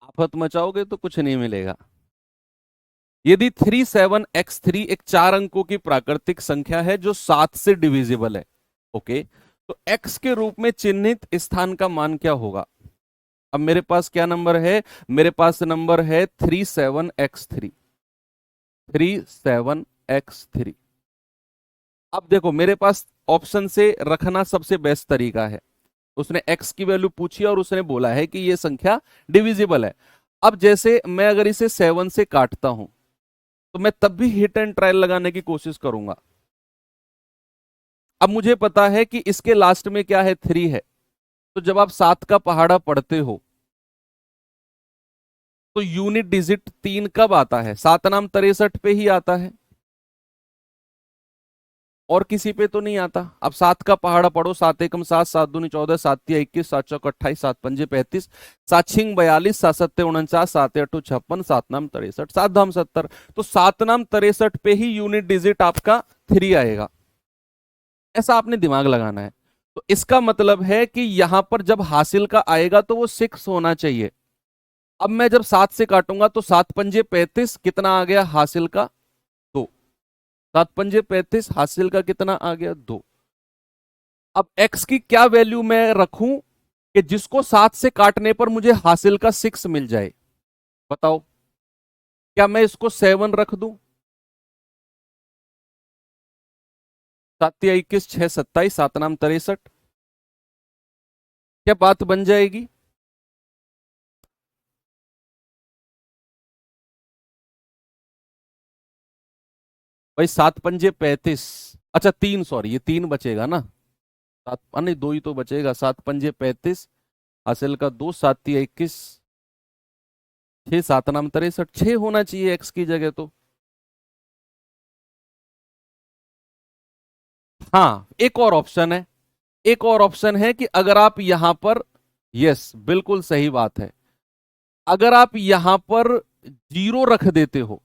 आफत मचाओगे तो कुछ नहीं मिलेगा। यदि 37x3 एक 4 अंकों की प्राकृतिक संख्या है जो 7 से डिविजिबल है, ओके, तो x के रूप में चिन्हित स्थान का मान क्या होगा? अब मेरे पास क्या नंबर है, मेरे पास नंबर है 37x3। 37x3। अब देखो मेरे पास ऑप्शन से रखना सबसे बेस्ट तरीका है। उसने x की वैल्यू पूछी और उसने बोला है कि ये संख्या डिविजिबल है। अब जैसे मैं अगर इसे 7 से काटता हूं तो मैं तब भी हिट एंड ट्रायल लगाने की कोशिश करूंगा। अब मुझे पता है कि इसके लास्ट में क्या है, 3 है। तो जब आप 7 का पहाड़ा पढ़ते हो तो यूनिट डिजिट 3 कब आता है? 7 नाम 63 पे ही आता है, और किसी पे तो नहीं आता। अब 7 का पहाड़ा पढ़ो, 7 एकम 7, 7 दूनी 14, 7 तिया 21, 7 चौक 28, 7 पंजे 35, 7 छिंग 42, 7 सत्ते 49, 7 अट्ठू 56, 7 नाम 63, 7 धाम 70। तो 7 नाम 63 पे ही यूनिट डिजिट आपका 3 आएगा। ऐसा आपने दिमाग लगाना है। तो इसका मतलब है कि यहां पर जब हासिल का आएगा तो वो 6 होना चाहिए। अब मैं जब 7 से काटूंगा तो 7 पंजे 35, कितना आ गया हासिल का? 2। 7 पंजे 35, हासिल का कितना आ गया? 2। अब x की क्या वैल्यू मैं रखूं कि जिसको 7 से काटने पर मुझे हासिल का 6 मिल जाए? बताओ, क्या मैं इसको 7 रख दूं? 7 या 21, 6 27, 7 नाम 63, क्या बात बन जाएगी? भाई 7 पंजे 35, अच्छा 3, सॉरी ये 3 बचेगा ना। 7 नहीं, 2 ही तो बचेगा। 7 पंजे 35, हासिल का 2, 7 या 21, 6, 7 नाम 63, 6 होना चाहिए एक्स की जगह तो। हाँ, एक और ऑप्शन है। एक और ऑप्शन है कि अगर आप यहां पर, यस बिल्कुल सही बात है, अगर आप यहां पर जीरो रख देते हो,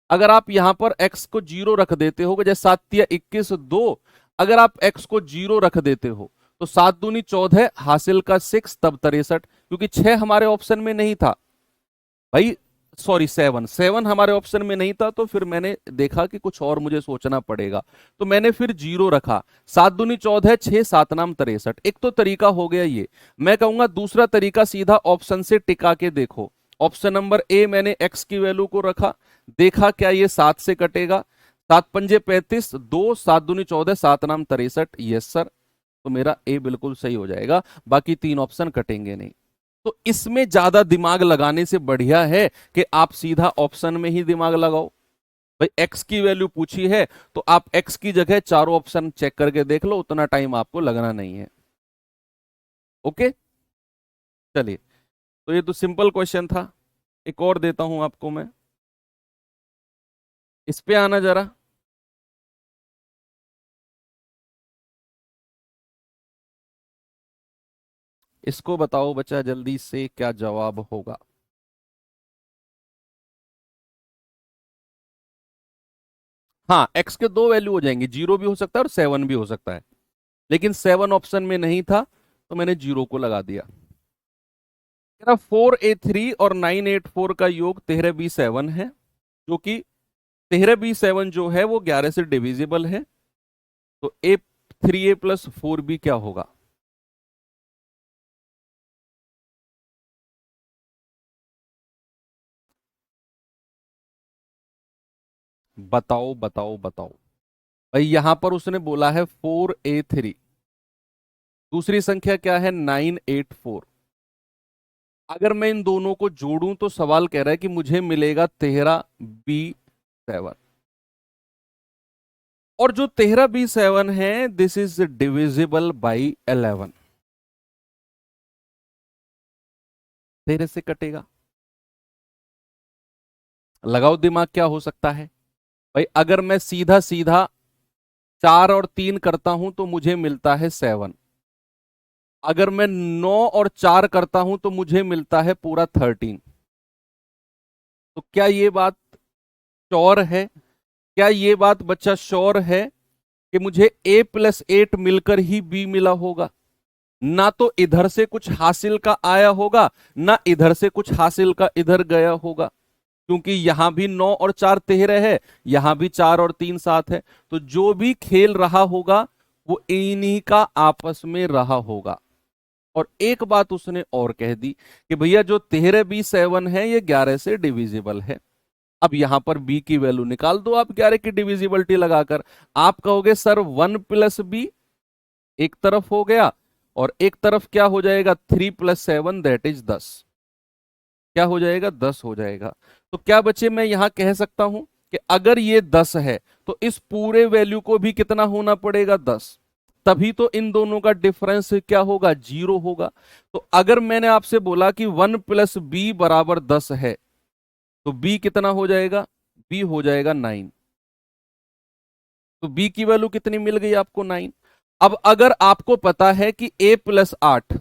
अगर आप यहां पर x को जीरो रख देते हो, जैसे 7 या 21 2, अगर आप x को जीरो रख देते हो तो 7 दूनी 14, हासिल का 6, तब 63। क्योंकि 6 हमारे ऑप्शन में नहीं था भाई, सॉरी 7, 7 हमारे ऑप्शन में नहीं था, तो फिर मैंने देखा कि कुछ और मुझे सोचना पड़ेगा, तो मैंने फिर जीरो रखा। 7 दूनी 14, 6, 7 नाम 63। एक तो तरीका हो गया ये। मैं कहूंगा दूसरा तरीका, सीधा ऑप्शन से टिका के देखो। ऑप्शन नंबर ए, मैंने x की वैल्यू को रखा, देखा क्या ये 7 से कटेगा। 7 पंजे 35, 2, 7 दूनी 14, 7 नाम 63, यस सर। तो मेरा ए बिल्कुल सही हो जाएगा, बाकी 3 ऑप्शन कटेंगे नहीं। तो इसमें ज्यादा दिमाग लगाने से बढ़िया है कि आप सीधा ऑप्शन में ही दिमाग लगाओ। भाई एक्स की वैल्यू पूछी है तो आप एक्स की जगह चारों ऑप्शन चेक करके देख लो, उतना टाइम आपको लगना नहीं है। ओके, चलिए। तो ये तो सिंपल क्वेश्चन था। एक और देता हूं आपको मैं, इस पे आना जरा। इसको बताओ बच्चा जल्दी से, क्या जवाब होगा? हाँ, एक्स के दो वैल्यू हो जाएंगे, 0 भी हो सकता है और 7 भी हो सकता है, लेकिन 7 ऑप्शन में नहीं था तो मैंने 0 को लगा दिया। 4a3 और 984 का योग 13b7 है, जो कि 13b7 जो है वो 11 से डिविजिबल है। तो ए 3a + 4b क्या होगा? बताओ बताओ बताओ। भाई यहां पर उसने बोला है 4a3, दूसरी संख्या क्या है 984। अगर मैं इन दोनों को जोड़ूं तो सवाल कह रहा है कि मुझे मिलेगा 13b7, और जो 13b7 है दिस इज डिविजिबल बाई 11। 13 से कटेगा, लगाओ दिमाग क्या हो सकता है। भाई अगर मैं सीधा सीधा 4 और 3 करता हूं तो मुझे मिलता है 7, अगर मैं 9 और 4 करता हूं तो मुझे मिलता है पूरा 13। तो क्या ये बात श्योर है? क्या ये बात बच्चा श्योर है कि मुझे a + 8 मिलकर ही b मिला होगा? ना तो इधर से कुछ हासिल का आया होगा, ना इधर से कुछ हासिल का इधर गया होगा, क्योंकि यहां भी 9 और 4 13 है, यहां भी 4 और 3 7 है। तो जो भी खेल रहा होगा वो इन्हीं का आपस में रहा होगा। और एक बात उसने और कह दी कि भैया जो 13b7 है ये 11 से डिविजिबल है। अब यहां पर b की वैल्यू निकाल दो आप 11 की डिविजिबिलिटी लगाकर। आप कहोगे सर 1 प्लस बी एक तरफ हो गया और एक तरफ क्या हो जाएगा 3 प्लस 7 दैट इज 10। क्या हो जाएगा 10 हो जाएगा। तो क्या बच्चे मैं यहां कह सकता हूं कि अगर ये 10 है तो इस पूरे वैल्यू को भी कितना होना पड़ेगा 10, तभी तो इन दोनों का डिफरेंस क्या होगा 0 होगा। तो अगर मैंने आपसे बोला कि 1 प्लस बी बराबर 10 है तो b कितना हो जाएगा, b हो जाएगा 9। तो b की वैल्यू कितनी मिल गई आपको 9। अब अगर आपको पता है कि a प्लस 8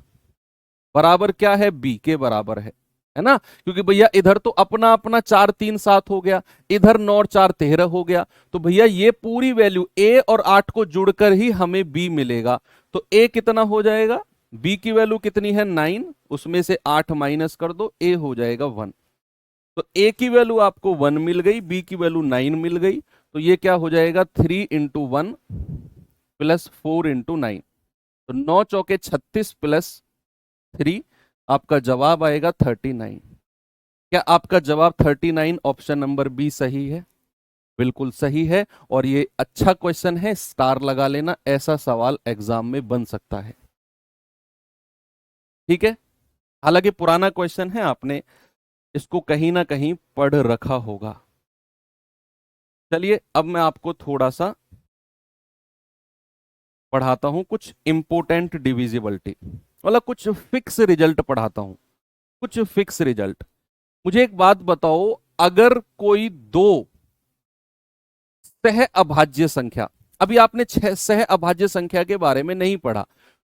बराबर क्या है b के बराबर है ना, क्योंकि भैया इधर तो अपना अपना 4 3 7 हो गया, इधर 9 और 4 13 हो गया, तो भैया ये पूरी वैल्यू a और 8 को जुड़कर ही हमें b मिलेगा। तो a कितना हो जाएगा, b की वैल्यू कितनी है 9, उसमें से 8 माइनस कर दो, a हो जाएगा 1। तो a की वैल्यू आपको 1 मिल गई, b की वैल्यू 9 मिल गई, तो ये क्या हो जाएगा 3 इंटू 1 प्लस 4 इंटू 9, तो 9 चौके 36 प्लस 3, आपका जवाब आएगा 39। क्या आपका जवाब 39 ऑप्शन नंबर बी सही है? बिल्कुल सही है, और ये अच्छा क्वेश्चन है, स्टार लगा लेना, ऐसा सवाल एग्जाम में बन सकता है। ठीक है, हालांकि पुराना क्वेश्चन है, आपने इसको कहीं ना कहीं पढ़ रखा होगा। चलिए अब मैं आपको थोड़ा सा पढ़ाता हूं कुछ इंपोर्टेंट डिविजिबिलिटी, मतलब कुछ फिक्स रिजल्ट पढ़ाता हूं, कुछ फिक्स रिजल्ट। मुझे एक बात बताओ, अगर कोई दो सह अभाज्य संख्या, अभी आपने सह अभाज्य संख्या के बारे में नहीं पढ़ा,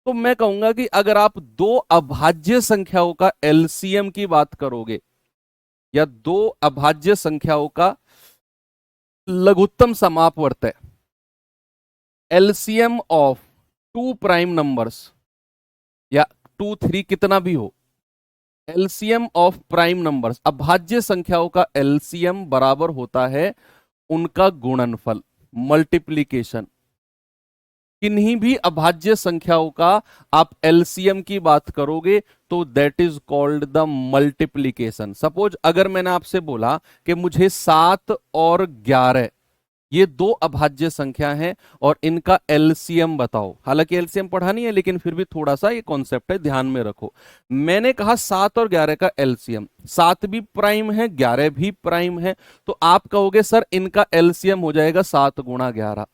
तो मैं कहूंगा कि अगर आप दो अभाज्य संख्याओं का एलसीएम की बात करोगे या दो अभाज्य संख्याओं का लघुत्तम समापवर्त, LCM of two prime numbers या 2 3 कितना भी हो, एलसीएम ऑफ प्राइम नंबर्स, अभाज्य संख्याओं का एलसीएम बराबर होता है उनका गुणनफल, मल्टीप्लीकेशन। किन्हीं भी अभाज्य संख्याओं का आप एलसीएम की बात करोगे तो that is called the multiplication. Suppose अगर मैंने आपसे बोला कि मुझे 7 और 11 ये दो अभाज्य संख्या हैं और इनका एलसीएम बताओ, हालांकि एलसीएम पढ़ा नहीं है लेकिन फिर भी थोड़ा सा ये कॉन्सेप्ट है, ध्यान में रखो। मैंने कहा 7 और 11 का एलसीएम, 7 भी प्राइम है 11 भी प्राइम है, तो आप कहोगे सर इनका एलसीएम हो जाएगा 7 गुणा 11।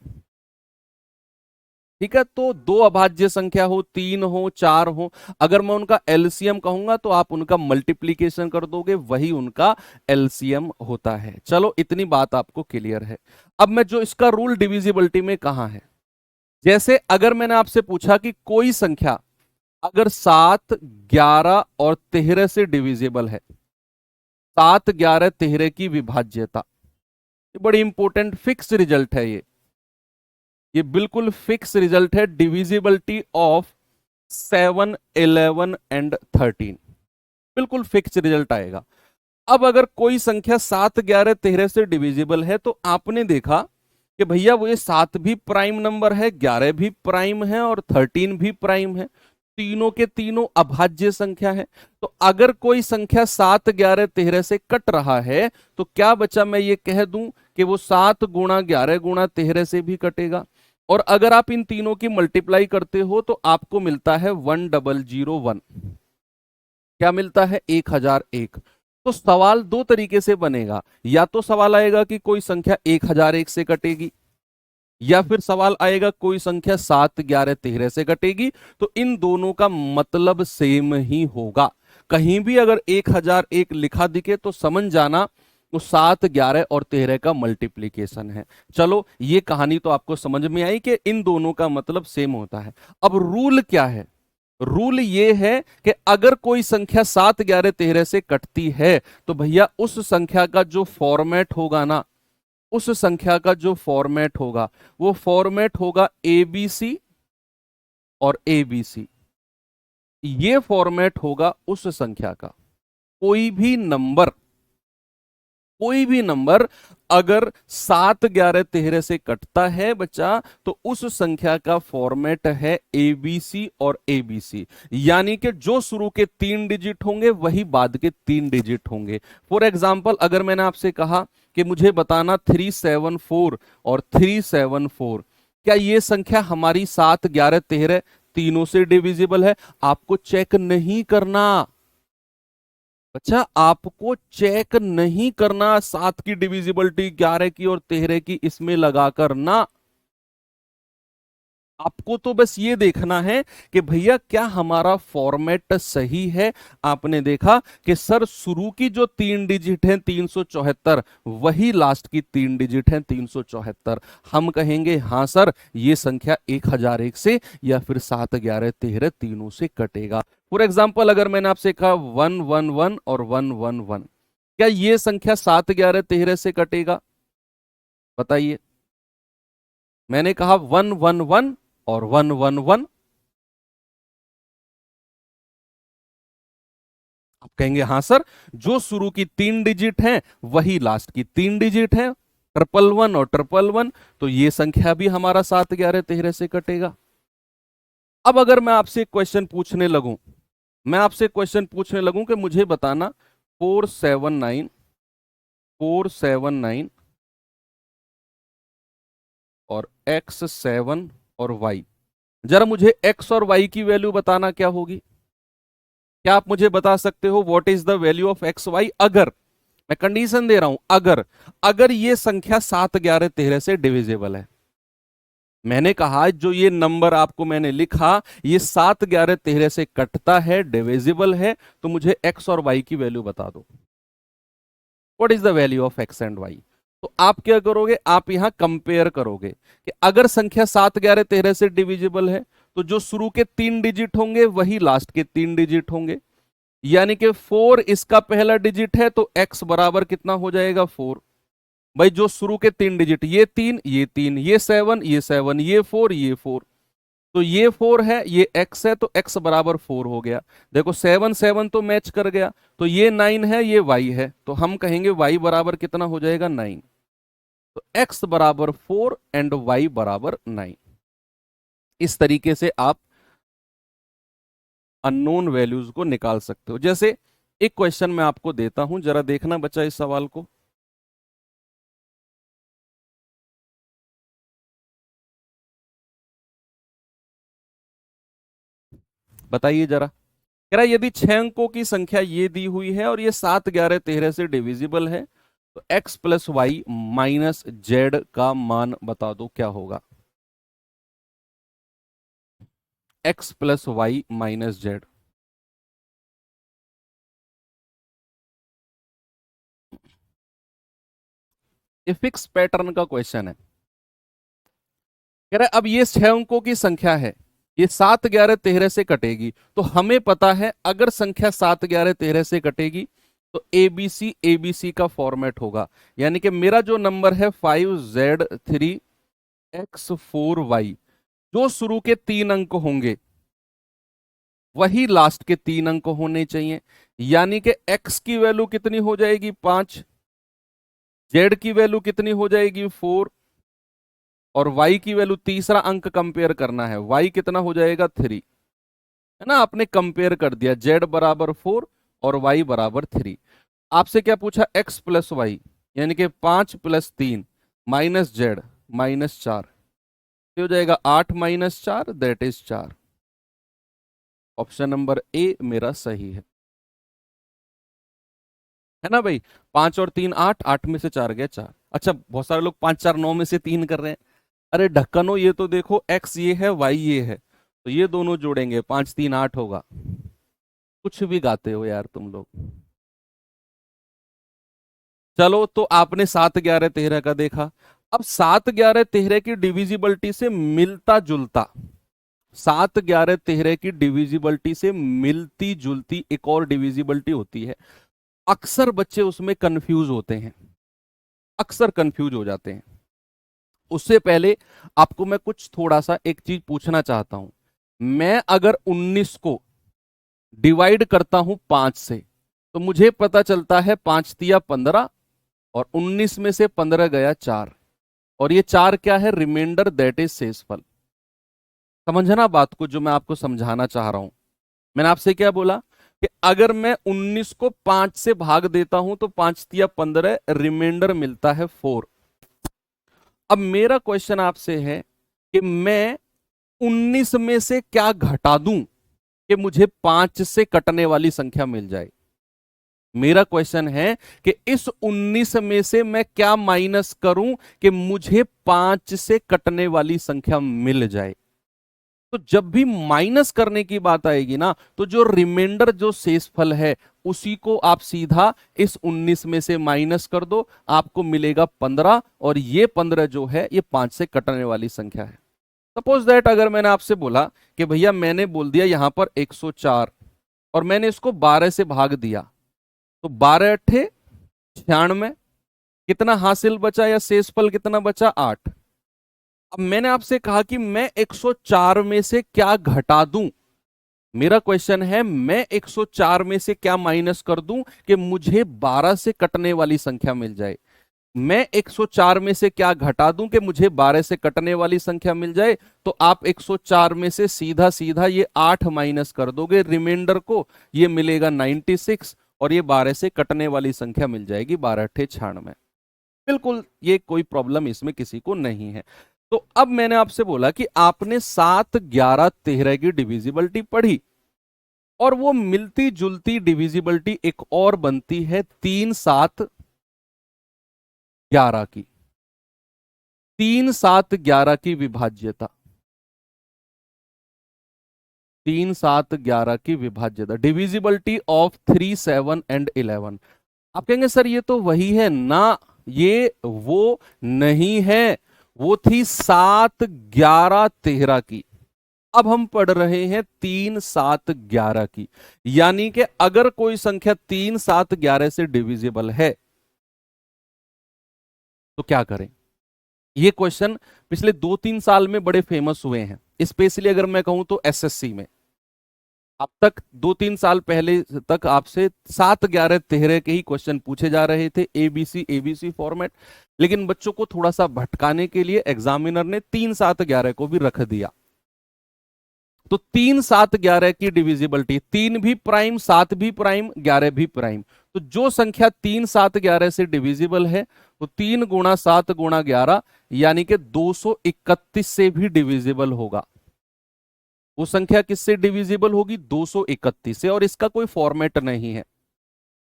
ठीक है, तो दो अभाज्य संख्या हो, 3 हो 4 हो, अगर मैं उनका एलसीएम कहूंगा तो आप उनका मल्टीप्लीकेशन कर दोगे, वही उनका एलसीएम होता है। चलो इतनी बात आपको क्लियर है। अब मैं जो इसका रूल डिविजिबिलिटी में कहां है, जैसे अगर मैंने आपसे पूछा कि कोई संख्या अगर 7 11 और 13 से डिविजिबल है, 7 11 13 की विभाज्यता, ये बड़ी इंपॉर्टेंट फिक्स रिजल्ट है, ये बिल्कुल फिक्स रिजल्ट है, डिविजिबिलिटी ऑफ 7 11 एंड 13, बिल्कुल फिक्स रिजल्ट आएगा। अब अगर कोई संख्या 7 11 13 से डिविजिबल है तो आपने देखा कि भैया वो ये 7 भी प्राइम नंबर है, 11 भी प्राइम है और 13 भी प्राइम है, तीनों के तीनों अभाज्य संख्या है। तो अगर कोई संख्या 7 11 13 से कट रहा है तो क्या बचा, मैं ये कह दूं कि वो 7 गुणा 11 गुणा 13 से भी कटेगा, और अगर आप इन तीनों की मल्टीप्लाई करते हो तो आपको मिलता है 1001। क्या मिलता है 1001। तो सवाल दो तरीके से बनेगा, या तो सवाल आएगा कि कोई संख्या 1001 से कटेगी, या फिर सवाल आएगा कोई संख्या 7 11 13 से कटेगी। तो इन दोनों का मतलब सेम ही होगा। कहीं भी अगर 1001 लिखा दिखे तो समझ जाना वो 7 11 और 13 का मल्टीप्लीकेशन है। चलो ये कहानी तो आपको समझ में आई कि इन दोनों का मतलब सेम होता है। अब रूल क्या है, रूल ये है कि अगर कोई संख्या 7 11 13 से कटती है तो भैया उस संख्या का जो फॉर्मेट होगा ना, उस संख्या का जो फॉर्मेट होगा वो फॉर्मेट होगा एबीसी और एबीसी। ये फॉर्मेट होगा उस संख्या का। कोई भी नंबर कोई भी नंबर अगर 7, 11, 13 से कटता है बच्चा, तो उस संख्या का फॉर्मेट है एबीसी और एबीसी, यानी कि जो शुरू के 3 डिजिट होंगे वही बाद के 3 डिजिट होंगे। फॉर एग्जाम्पल, अगर मैंने आपसे कहा कि मुझे बताना 374 और 374, क्या ये संख्या हमारी 7, 11, 13 तीनों से डिविजिबल है? आपको चेक नहीं करना अच्छा, आपको चेक नहीं करना 7 की डिविजिबिलिटी 11 की और 13 की इसमें लगाकर ना। आपको तो बस ये देखना है कि भैया क्या हमारा फॉर्मेट सही है। आपने देखा कि सर शुरू की जो 3 डिजिट है 374, वही लास्ट की 3 डिजिट है 374। हम कहेंगे हाँ सर, ये संख्या 1001 से या फिर 7, 11, 13 तीनों से कटेगा। फॉर एग्जाम्पल, अगर मैंने आपसे कहा 111 और 111, क्या ये संख्या 7, 11, 13 से कटेगा? बताइए। मैंने कहा 111 और 111, आप कहेंगे हाँ सर, जो शुरू की 3 डिजिट है वही लास्ट की 3 डिजिट है, 111 और 111, तो ये संख्या भी हमारा 7, 11, 13 से कटेगा। अब अगर मैं आपसे क्वेश्चन पूछने लगूं, कि मुझे बताना 479, 479 और x7 और y, जरा मुझे x और y की वैल्यू बताना क्या होगी? क्या आप मुझे बता सकते हो what is the value of X Y? अगर मैं कंडीशन दे रहा हूं, अगर अगर ये संख्या 7, 11, 13 से डिविजिबल है। मैंने कहा जो ये नंबर आपको मैंने लिखा, ये 7, 11, 13 से कटता है, डिविजिबल है, तो मुझे एक्स और वाई की वैल्यू बता दो। What is the value of x and Y? तो आप क्या करोगे, आप यहां कंपेयर करोगे कि अगर संख्या 7, 11, 13 से डिविजिबल है, तो जो शुरू के 3 डिजिट होंगे वही लास्ट के 3 डिजिट होंगे, यानी कि 4 इसका पहला डिजिट है, तो x बराबर कितना हो जाएगा? 4। भाई जो शुरू के 3 डिजिट, ये 3, ये 3, ये 7, ये 7, ये 4, ये 4, तो ये 4 है, ये x है, तो x बराबर 4 हो गया। देखो 7, 7 तो मैच कर गया, तो ये 9 है, ये y है, तो हम कहेंगे y बराबर कितना हो जाएगा? 9। तो x बराबर 4 एंड y बराबर 9। इस तरीके से आप अननोन वैल्यूज को निकाल सकते हो। जैसे एक क्वेश्चन मैं आपको देता हूं, जरा देखना बच्चा इस सवाल को। बताइए जरा। कह रहा है यदि 6 अंकों की संख्या ये दी हुई है और ये 7, 11, 13 से डिविजिबल है, तो x plus Y minus Z का मान बता दो क्या होगा? x plus Y minus Z. ये फिक्स पैटर्न का क्वेश्चन है। कह रहा है अब ये 6 अंकों की संख्या है, ये 7, 11, 13 से कटेगी, तो हमें पता है अगर संख्या 7, 11, 13 से कटेगी तो एबीसी एबीसी का फॉर्मेट होगा, यानी कि मेरा जो नंबर है 5z3x4y, जो शुरू के 3 अंक होंगे वही लास्ट के 3 अंक होने चाहिए, यानी कि x की वैल्यू कितनी हो जाएगी? 5, z की वैल्यू कितनी हो जाएगी? 4, और y की वैल्यू, तीसरा अंक कंपेयर करना है, y कितना हो जाएगा? 3, है ना? आपने कंपेयर कर दिया, z बराबर 4 और y बराबर 3। आपसे क्या पूछा? x प्लस वाई, यानी कि 5 प्लस 3 माइनस जेड माइनस 4, हो जाएगा 8 minus 4, that is 4। Option number A मेरा सही है ना भाई? 5 और 3 8, 8 में से 4 गया 4। अच्छा, बहुत सारे लोग 5 4 9 में से 3 कर रहे हैं। अरे ढक्कनो, ये तो देखो x ये है y ये है, तो ये दोनों जोड़ेंगे 5 3 8 होगा। कुछ भी गाते हो यार तुम लोग। चलो, तो आपने 7, 11, 13 का देखा। अब 7, 11, 13 की डिविजिबिलिटी से मिलता जुलता, 7, 11, 13 की डिविजिबिलिटी से मिलती जुलती एक और डिविजिबिलिटी होती है। अक्सर बच्चे उसमें कंफ्यूज होते हैं, अक्सर कंफ्यूज हो जाते हैं। उससे पहले आपको मैं कुछ थोड़ा सा एक चीज पूछना चाहता हूं। मैं अगर 19 को डिवाइड करता हूं 5 से, तो मुझे पता चलता है 5 तिया 15 और 19 में से 15 गया 4, और ये 4 क्या है? रिमाइंडर, दैट इज शेषफल। समझना बात को जो मैं आपको समझाना चाह रहा हूं। मैंने आपसे क्या बोला कि अगर मैं 19 को 5 से भाग देता हूं तो 5 तिया 15, रिमाइंडर मिलता है 4। अब मेरा क्वेश्चन आपसे है कि मैं 19 में से क्या घटा दूं कि मुझे 5 से कटने वाली संख्या मिल जाए। मेरा क्वेश्चन है कि इस 19 में से मैं क्या माइनस करूं कि मुझे 5 से कटने वाली संख्या मिल जाए। तो जब भी माइनस करने की बात आएगी ना, तो जो रिमाइंडर, जो शेषफल है, उसी को आप सीधा इस 19 में से माइनस कर दो, आपको मिलेगा 15, और ये 15 जो है ये 5 से कटने वाली संख्या है। सपोज दैट अगर मैंने आपसे बोला कि भैया मैंने बोल दिया यहां पर 104 और मैंने इसको 12 से भाग दिया, तो 12 अट्ठे 96, कितना हासिल बचा या शेषफल कितना बचा? 8। अब मैंने आपसे कहा कि मैं 104 में से क्या घटा दूं। मेरा क्वेश्चन है मैं 104 में से क्या माइनस कर दूं कि मुझे 12 से कटने वाली संख्या मिल जाए। मैं 104 में से क्या घटा दूं कि मुझे 12 से कटने वाली संख्या मिल जाए। तो आप 104 में से सीधा सीधा ये 8 माइनस कर दोगे रिमाइंडर को, ये मिलेगा 96, और ये 12 से कटने वाली संख्या मिल जाएगी 12 अट्ठे 96। बिल्कुल, ये कोई प्रॉब्लम इसमें किसी को नहीं है। तो अब मैंने आपसे बोला कि आपने 7, 11, 13 की डिविजिबिलिटी पढ़ी, और वो मिलती जुलती डिविजिबिलिटी एक और बनती है 3, 7, 11 की। 3, 7, 11 की विभाज्यता, 3, 7, 11 की विभाज्यता, डिविजिबिलिटी ऑफ 3, 7 एंड 11। आप कहेंगे सर ये तो वही है ना। ये वो नहीं है, वो थी 7, 11, 13 की। अब हम पढ़ रहे हैं 3, 7, 11 की। यानी कि अगर कोई संख्या 3, 7, 11 से डिविजिबल है तो क्या करें। ये क्वेश्चन पिछले 2-3 साल में बड़े फेमस हुए हैं, स्पेशली अगर मैं कहूं तो एसएससी में। अब तक 2-3 साल पहले तक आपसे 7, 11, 13 के ही क्वेश्चन पूछे जा रहे थे, एबीसी एबीसी फॉर्मेट। लेकिन बच्चों को थोड़ा सा भटकाने के लिए एग्जामिनर ने 3, 7, 11 को भी रख दिया। तो 3, 7, 11 की डिविजिबिलिटी, 3 भी प्राइम, 7 भी प्राइम, 11 भी प्राइम। तो जो संख्या 3, 7, 11 से डिविजिबल है तो 3 गुणा 7 गुणा 11 यानी कि 231 से भी डिविजिबल होगा। वो संख्या किससे डिविजिबल होगी? 231 से। और इसका कोई फॉर्मेट नहीं है,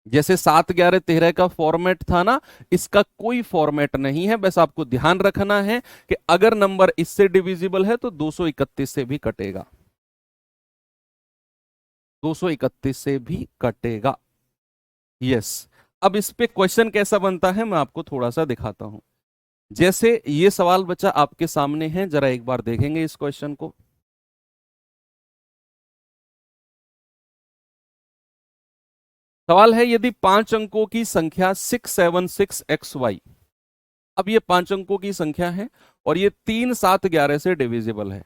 जैसे 7, 11, 13 का फॉर्मेट था ना, इसका कोई फॉर्मेट नहीं है। बस आपको ध्यान रखना है कि अगर नंबर इससे डिविजिबल है तो 231 से भी कटेगा, 231 से भी कटेगा। यस। अब इस पे क्वेश्चन कैसा बनता है मैं आपको थोड़ा सा दिखाता हूं। जैसे ये सवाल बच्चा आपके सामने है, जरा एक बार देखेंगे इस क्वेश्चन को। सवाल है यदि 5 अंकों की संख्या 676xy, अब ये 5 अंकों की संख्या है और ये 3, 7, 11 से डिविजिबल है,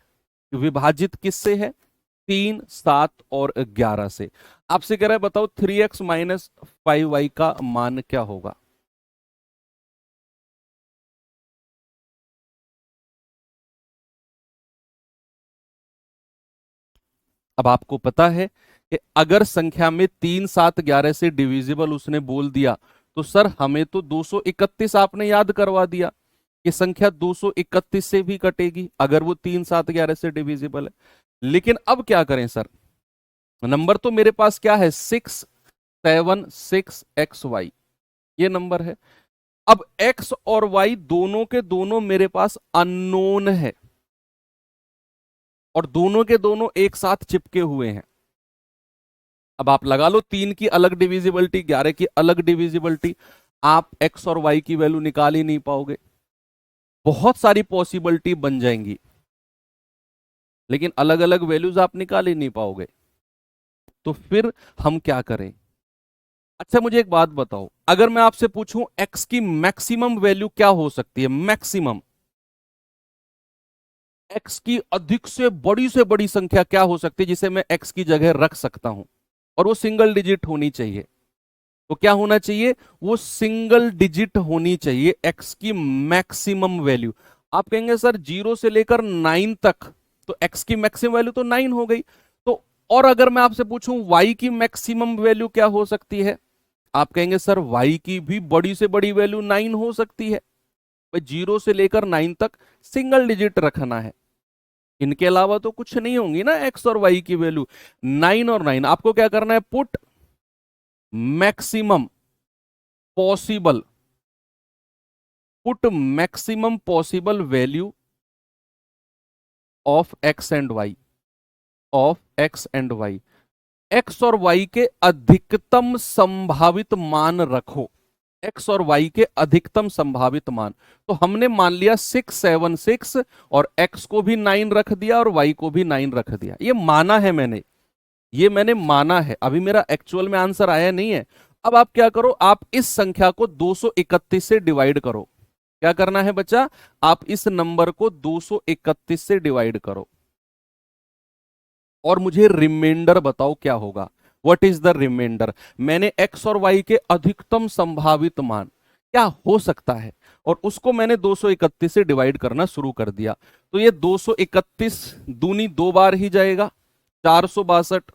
विभाजित किससे है? 3, 7 और 11 से। आपसे कह रहा है बताओ 3x माइनस 5y का मान क्या होगा। अब आपको पता है कि अगर संख्या में 3, 7, 11 से डिविजिबल उसने बोल दिया तो सर हमें तो 231 आपने याद करवा दिया कि संख्या 231 से भी कटेगी अगर वो 3, 7, 11 से डिविजिबल है। लेकिन अब क्या करें सर, नंबर तो मेरे पास क्या है? 676xy, ये नंबर है। अब x और y दोनों के दोनों मेरे पास अननोन है और दोनों के दोनों एक साथ चिपके हुए हैं। अब आप लगा लो 3 की अलग डिविजिबिलिटी, 11 की अलग डिविजिबिलिटी, आप x और y की वैल्यू निकाल ही नहीं पाओगे। बहुत सारी पॉसिबिलिटी बन जाएंगी लेकिन अलग अलग वैल्यूज आप निकाल ही नहीं पाओगे। तो फिर हम क्या करें? अच्छा मुझे एक बात बताओ, अगर मैं आपसे पूछूं x की मैक्सिमम वैल्यू क्या हो सकती है? मैक्सिमम x की अधिक से बड़ी संख्या क्या हो सकती है जिसे मैं x की जगह रख सकता हूं और वो सिंगल डिजिट होनी चाहिए। तो क्या होना चाहिए, वो सिंगल डिजिट होनी चाहिए एक्स की मैक्सिमम वैल्यू। आप कहेंगे सर 0 से लेकर 9 तक, तो एक्स की मैक्सिमम वैल्यू तो 9 हो गई। तो और अगर मैं आपसे पूछूं वाई की मैक्सिमम वैल्यू क्या हो सकती है, आप कहेंगे सर वाई की भी बड़ी से बड़ी वैल्यू 9 हो सकती है। भाई 0 से लेकर 9 तक सिंगल डिजिट रखना है, इनके अलावा तो कुछ नहीं होंगी ना एक्स और वाई की वैल्यू। 9 और 9 आपको क्या करना है, put maximum possible, put maximum possible value of x and y, of x and y, x और वाई के अधिकतम संभावित मान रखो, एक्स और वाई के अधिकतम संभावित मान। तो हमने मान लिया 676 और एक्स को भी 9 रख दिया और वाई को भी 9 रख दिया, ये माना है मैंने, ये मैंने माना है, अभी मेरा एक्चुअल में आंसर आया नहीं है। अब आप क्या करो, आप इस संख्या को 231 से डिवाइड करो। क्या करना है बच्चा, आप इस नंबर को 231 से डिवाइड करो और मुझे रिमाइंडर बताओ क्या होगा। व्हाट इज द रिमाइंडर, मैंने एक्स और वाई के अधिकतम संभावित मान क्या हो सकता है और उसको मैंने 231 से डिवाइड करना शुरू कर दिया। तो ये 231 दूनी 2 बार ही जाएगा, 462।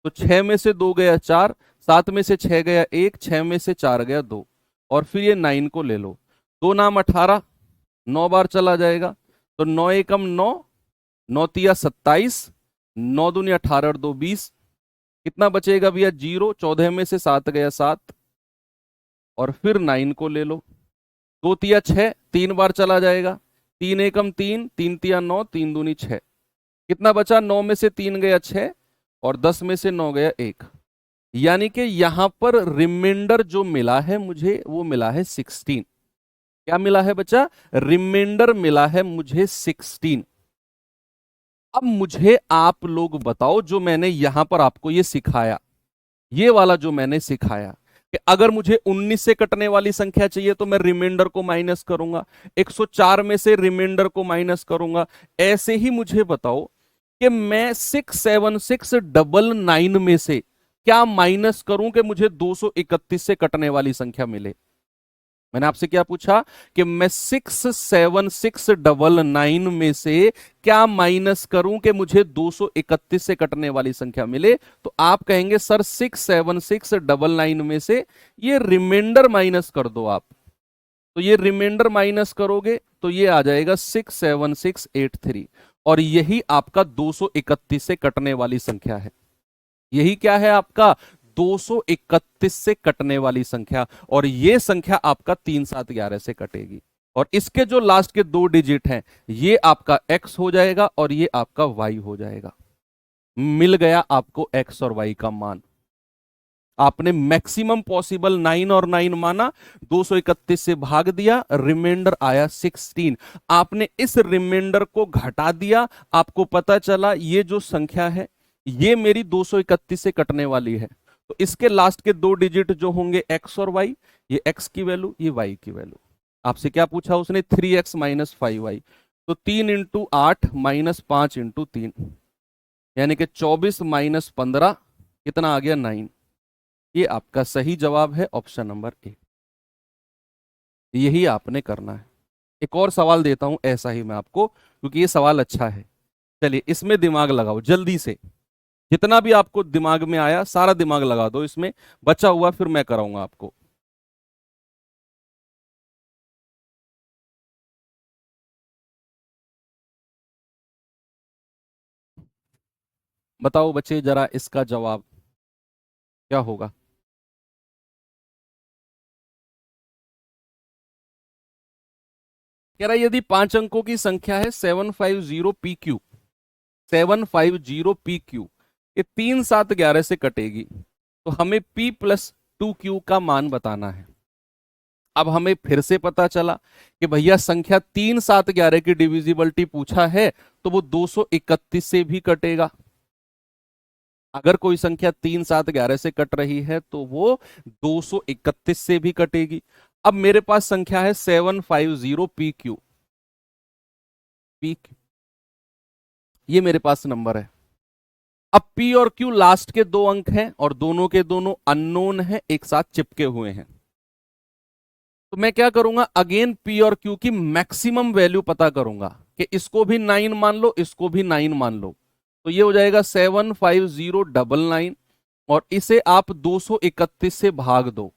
तो 6 में से 2 गया 4, 7 में से 6 गया 1, 6 में से 4 गया 2, और फिर ये 9 को ले लो, 2 नाम 18, 9 बार चला जाएगा। तो 9 एकम 9, 9 तिया 27, 9 दूनी 18 और 2 20, कितना बचेगा भैया 0, 14 में से 7 गया 7, और फिर 9 को ले लो, 2 तिया 6, 3 बार चला जाएगा, 3 एकम 3, 3 तिया 9, 3 दूनी 6, कितना बचा, 9 में से 3 गया 6 और 10 में से 9 गया 1। यानी कि यहां पर रिमाइंडर जो मिला है मुझे वो मिला है 16। क्या मिला है बच्चा, रिमाइंडर मिला है मुझे 16। अब मुझे आप लोग बताओ, जो मैंने यहां पर आपको ये सिखाया, ये वाला जो मैंने सिखाया कि अगर मुझे 19 से कटने वाली संख्या चाहिए तो मैं रिमाइंडर को माइनस करूंगा, 104 में से रिमाइंडर को माइनस करूंगा, ऐसे ही मुझे बताओ कि मैं 67699 में से क्या माइनस करूं कि मुझे 231 से कटने वाली संख्या मिले। मैंने आपसे क्या पूछा कि मैं 67699 में से क्या माइनस करूं कि मुझे 231 से कटने वाली संख्या मिले। तो आप कहेंगे सर 67699 में से ये रिमाइंडर माइनस कर दो आप। तो ये रिमाइंडर माइनस करोगे तो ये आ जाएगा 67683, और यही आपका 231 से कटने वाली संख्या है। यही क्या है आपका 231 से कटने वाली संख्या, और ये संख्या आपका 3711 से कटेगी। और इसके जो लास्ट के 2 डिजिट हैं ये आपका x हो जाएगा और ये आपका y हो जाएगा। मिल गया आपको x और y का मान। आपने मैक्सिमम पॉसिबल 9 और 9 माना, 231 से भाग दिया, रिमाइंडर आया 16। आपने इस रिमाइंडर को घटा दिया, आपको पता चला ये जो संख्या है ये मेरी 231 से कटने वाली है। तो इसके लास्ट के 2 डिजिट जो होंगे x और y, ये x की वैल्यू ये y की वैल्यू। आपसे क्या पूछा उसने, 3x माइनस 5y, तो 3 इंटू 8 माइनस 5 इंटू 3, यानी कि 24 माइनस 15 कितना आ गया 9। ये आपका सही जवाब है ऑप्शन नंबर ए। यही आपने करना है। एक और सवाल देता हूं ऐसा ही मैं आपको, क्योंकि ये सवाल अच्छा है। चलिए इसमें दिमाग लगाओ जल्दी से, जितना भी आपको दिमाग में आया सारा दिमाग लगा दो इसमें, बचा हुआ फिर मैं कराऊंगा आपको। बताओ बच्चे जरा इसका जवाब क्या होगा। कह रहा है यदि 5 अंकों की संख्या है 750 PQ, 750 PQ, ये 3 7 11 से कटेगी, तो हमें P+2Q का मान बताना है। अब हमें फिर से पता चला कि भैया संख्या 3 7 11 की डिविजिबिलिटी पूछा है तो वो 231 से भी कटेगा। अगर कोई संख्या 3 7 11 से कट रही है तो वो 231 से भी कटेगी। अब मेरे पास संख्या है 750 PQ, PQ ये मेरे पास नंबर है। अब P और Q लास्ट के दो अंक हैं और दोनों के दोनों अननोन हैं, एक साथ चिपके हुए हैं। तो मैं क्या करूंगा, अगेन P और Q की मैक्सिमम वैल्यू पता करूंगा कि इसको भी 9 मान लो, इसको भी 9 मान लो। तो ये हो जाएगा 75099 और इसे आप 231 से भाग दो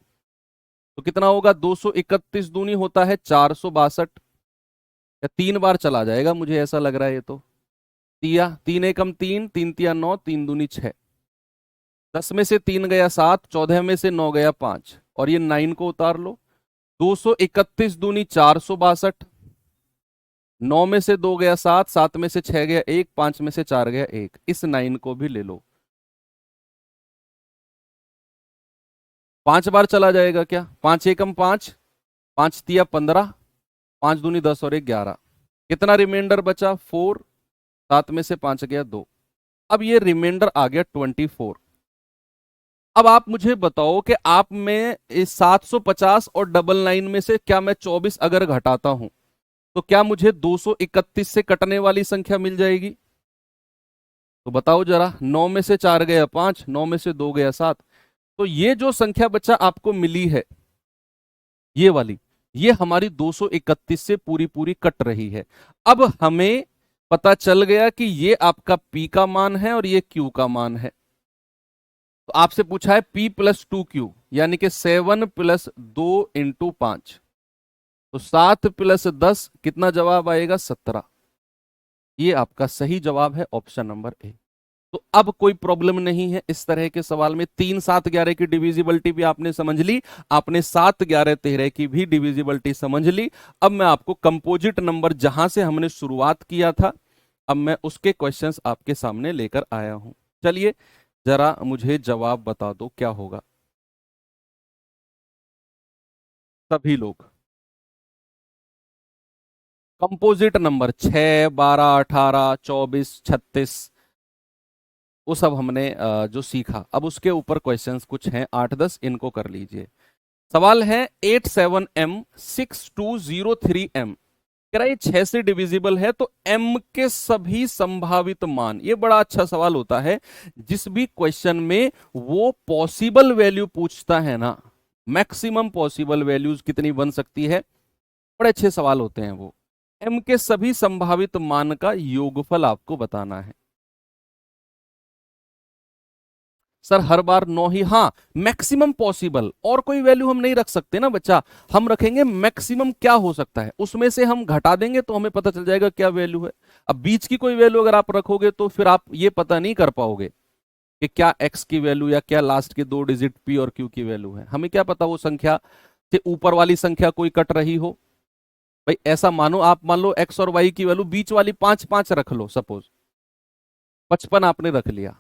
तो कितना होगा, 231 दूनी होता है 462, या 3 बार चला जाएगा मुझे ऐसा लग रहा है ये तो। तिया 3 एकम 3, 3 तिया 9, 3 दूनी 6, 10 में से 3 गया 7, 14 में से 9 गया 5 और ये 9 को उतार लो। 231 दूनी 462, 9 में से 2 गया 7, 7 में से 6 गया 1, 5 में से 4 गया 1, इस 9 को भी ले लो। 5 बार चला जाएगा क्या, 5 एकम 5, 5 तिया 15, 5 दूनी 10 और 1 11, कितना रिमाइंडर बचा 4, 7 में से 5 गया 2, अब ये रिमाइंडर आ गया 24। अब आप मुझे बताओ कि आप में इस 750 और 99 में से क्या मैं 24 अगर घटाता हूं तो क्या मुझे 231 से कटने वाली संख्या मिल जाएगी? तो बताओ जरा, 9 में से 4 गया 5, 9 में से 2 गया 7, तो ये जो संख्या बच्चा आपको मिली है ये वाली, ये हमारी 231 से पूरी पूरी कट रही है। अब हमें पता चल गया कि ये आपका P का मान है और ये Q का मान है। तो आपसे पूछा है P प्लस 2Q, यानी कि 7 प्लस 2 इंटू 5, तो 7 प्लस 10 कितना जवाब आएगा 17। ये आपका सही जवाब है ऑप्शन नंबर ए। तो अब कोई प्रॉब्लम नहीं है इस तरह के सवाल में। 3 7 11 की डिविजिबिलिटी भी आपने समझ ली, आपने 7 11 13 की भी डिविजिबिलिटी समझ ली। अब मैं आपको कंपोजिट नंबर जहां से हमने शुरुआत किया था, अब मैं उसके क्वेश्चंस आपके सामने लेकर आया हूं। चलिए जरा मुझे जवाब बता दो क्या होगा सभी लोग। कंपोजिट नंबर 6 12 18 24 36 वो सब हमने जो सीखा, अब उसके ऊपर क्वेश्चंस कुछ हैं 8 10, इनको कर लीजिए। सवाल है 87M6203M, कह रहा है 6 से डिविजिबल है तो M के सभी संभावित मान। ये बड़ा अच्छा सवाल होता है, जिस भी क्वेश्चन में वो पॉसिबल वैल्यू पूछता है ना, मैक्सिमम पॉसिबल वैल्यूज कितनी बन सकती है, बड़े अच्छे सवाल होते हैं वो। M के सभी संभावित मान का योगफल आपको बताना है। सर हर बार 9 ही, हाँ मैक्सिमम पॉसिबल, और कोई वैल्यू हम नहीं रख सकते ना बच्चा, हम रखेंगे मैक्सिमम क्या हो सकता है, उसमें से हम घटा देंगे तो हमें पता चल जाएगा क्या वैल्यू है। अब बीच की कोई वैल्यू अगर आप रखोगे तो फिर आप ये पता नहीं कर पाओगे कि क्या एक्स की वैल्यू या क्या लास्ट के 2 डिजिट पी और क्यू की वैल्यू है। हमें क्या पता वो संख्या से ऊपर वाली संख्या कोई कट रही हो। भाई ऐसा मानो, आप मान लो एक्स और वाई की वैल्यू बीच वाली 5 5 रख लो, सपोज 55 आपने रख लिया,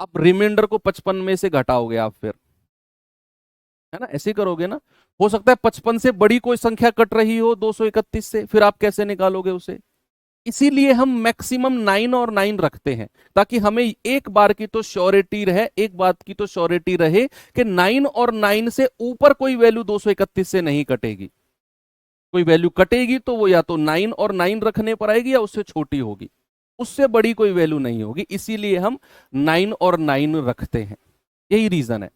अब रिमाइंडर को 55 में से घटाओगे आप फिर, है ना, ऐसे ही करोगे ना। हो सकता है 55 से बड़ी कोई संख्या कट रही हो 231 से, फिर आप कैसे निकालोगे उसे। इसीलिए हम मैक्सिमम 9 और 9 रखते हैं, ताकि हमें एक बार की तो श्योरिटी रहे, एक बात की तो श्योरिटी रहे कि 9 और 9 से ऊपर कोई वैल्यू 231 से नहीं कटेगी। कोई वैल्यू कटेगी तो वो या तो 9 और 9 रखने पर आएगी या उससे छोटी होगी, उससे बड़ी कोई वैल्यू नहीं होगी। इसीलिए हम 9 और 9 रखते हैं, यही रीजन है। कह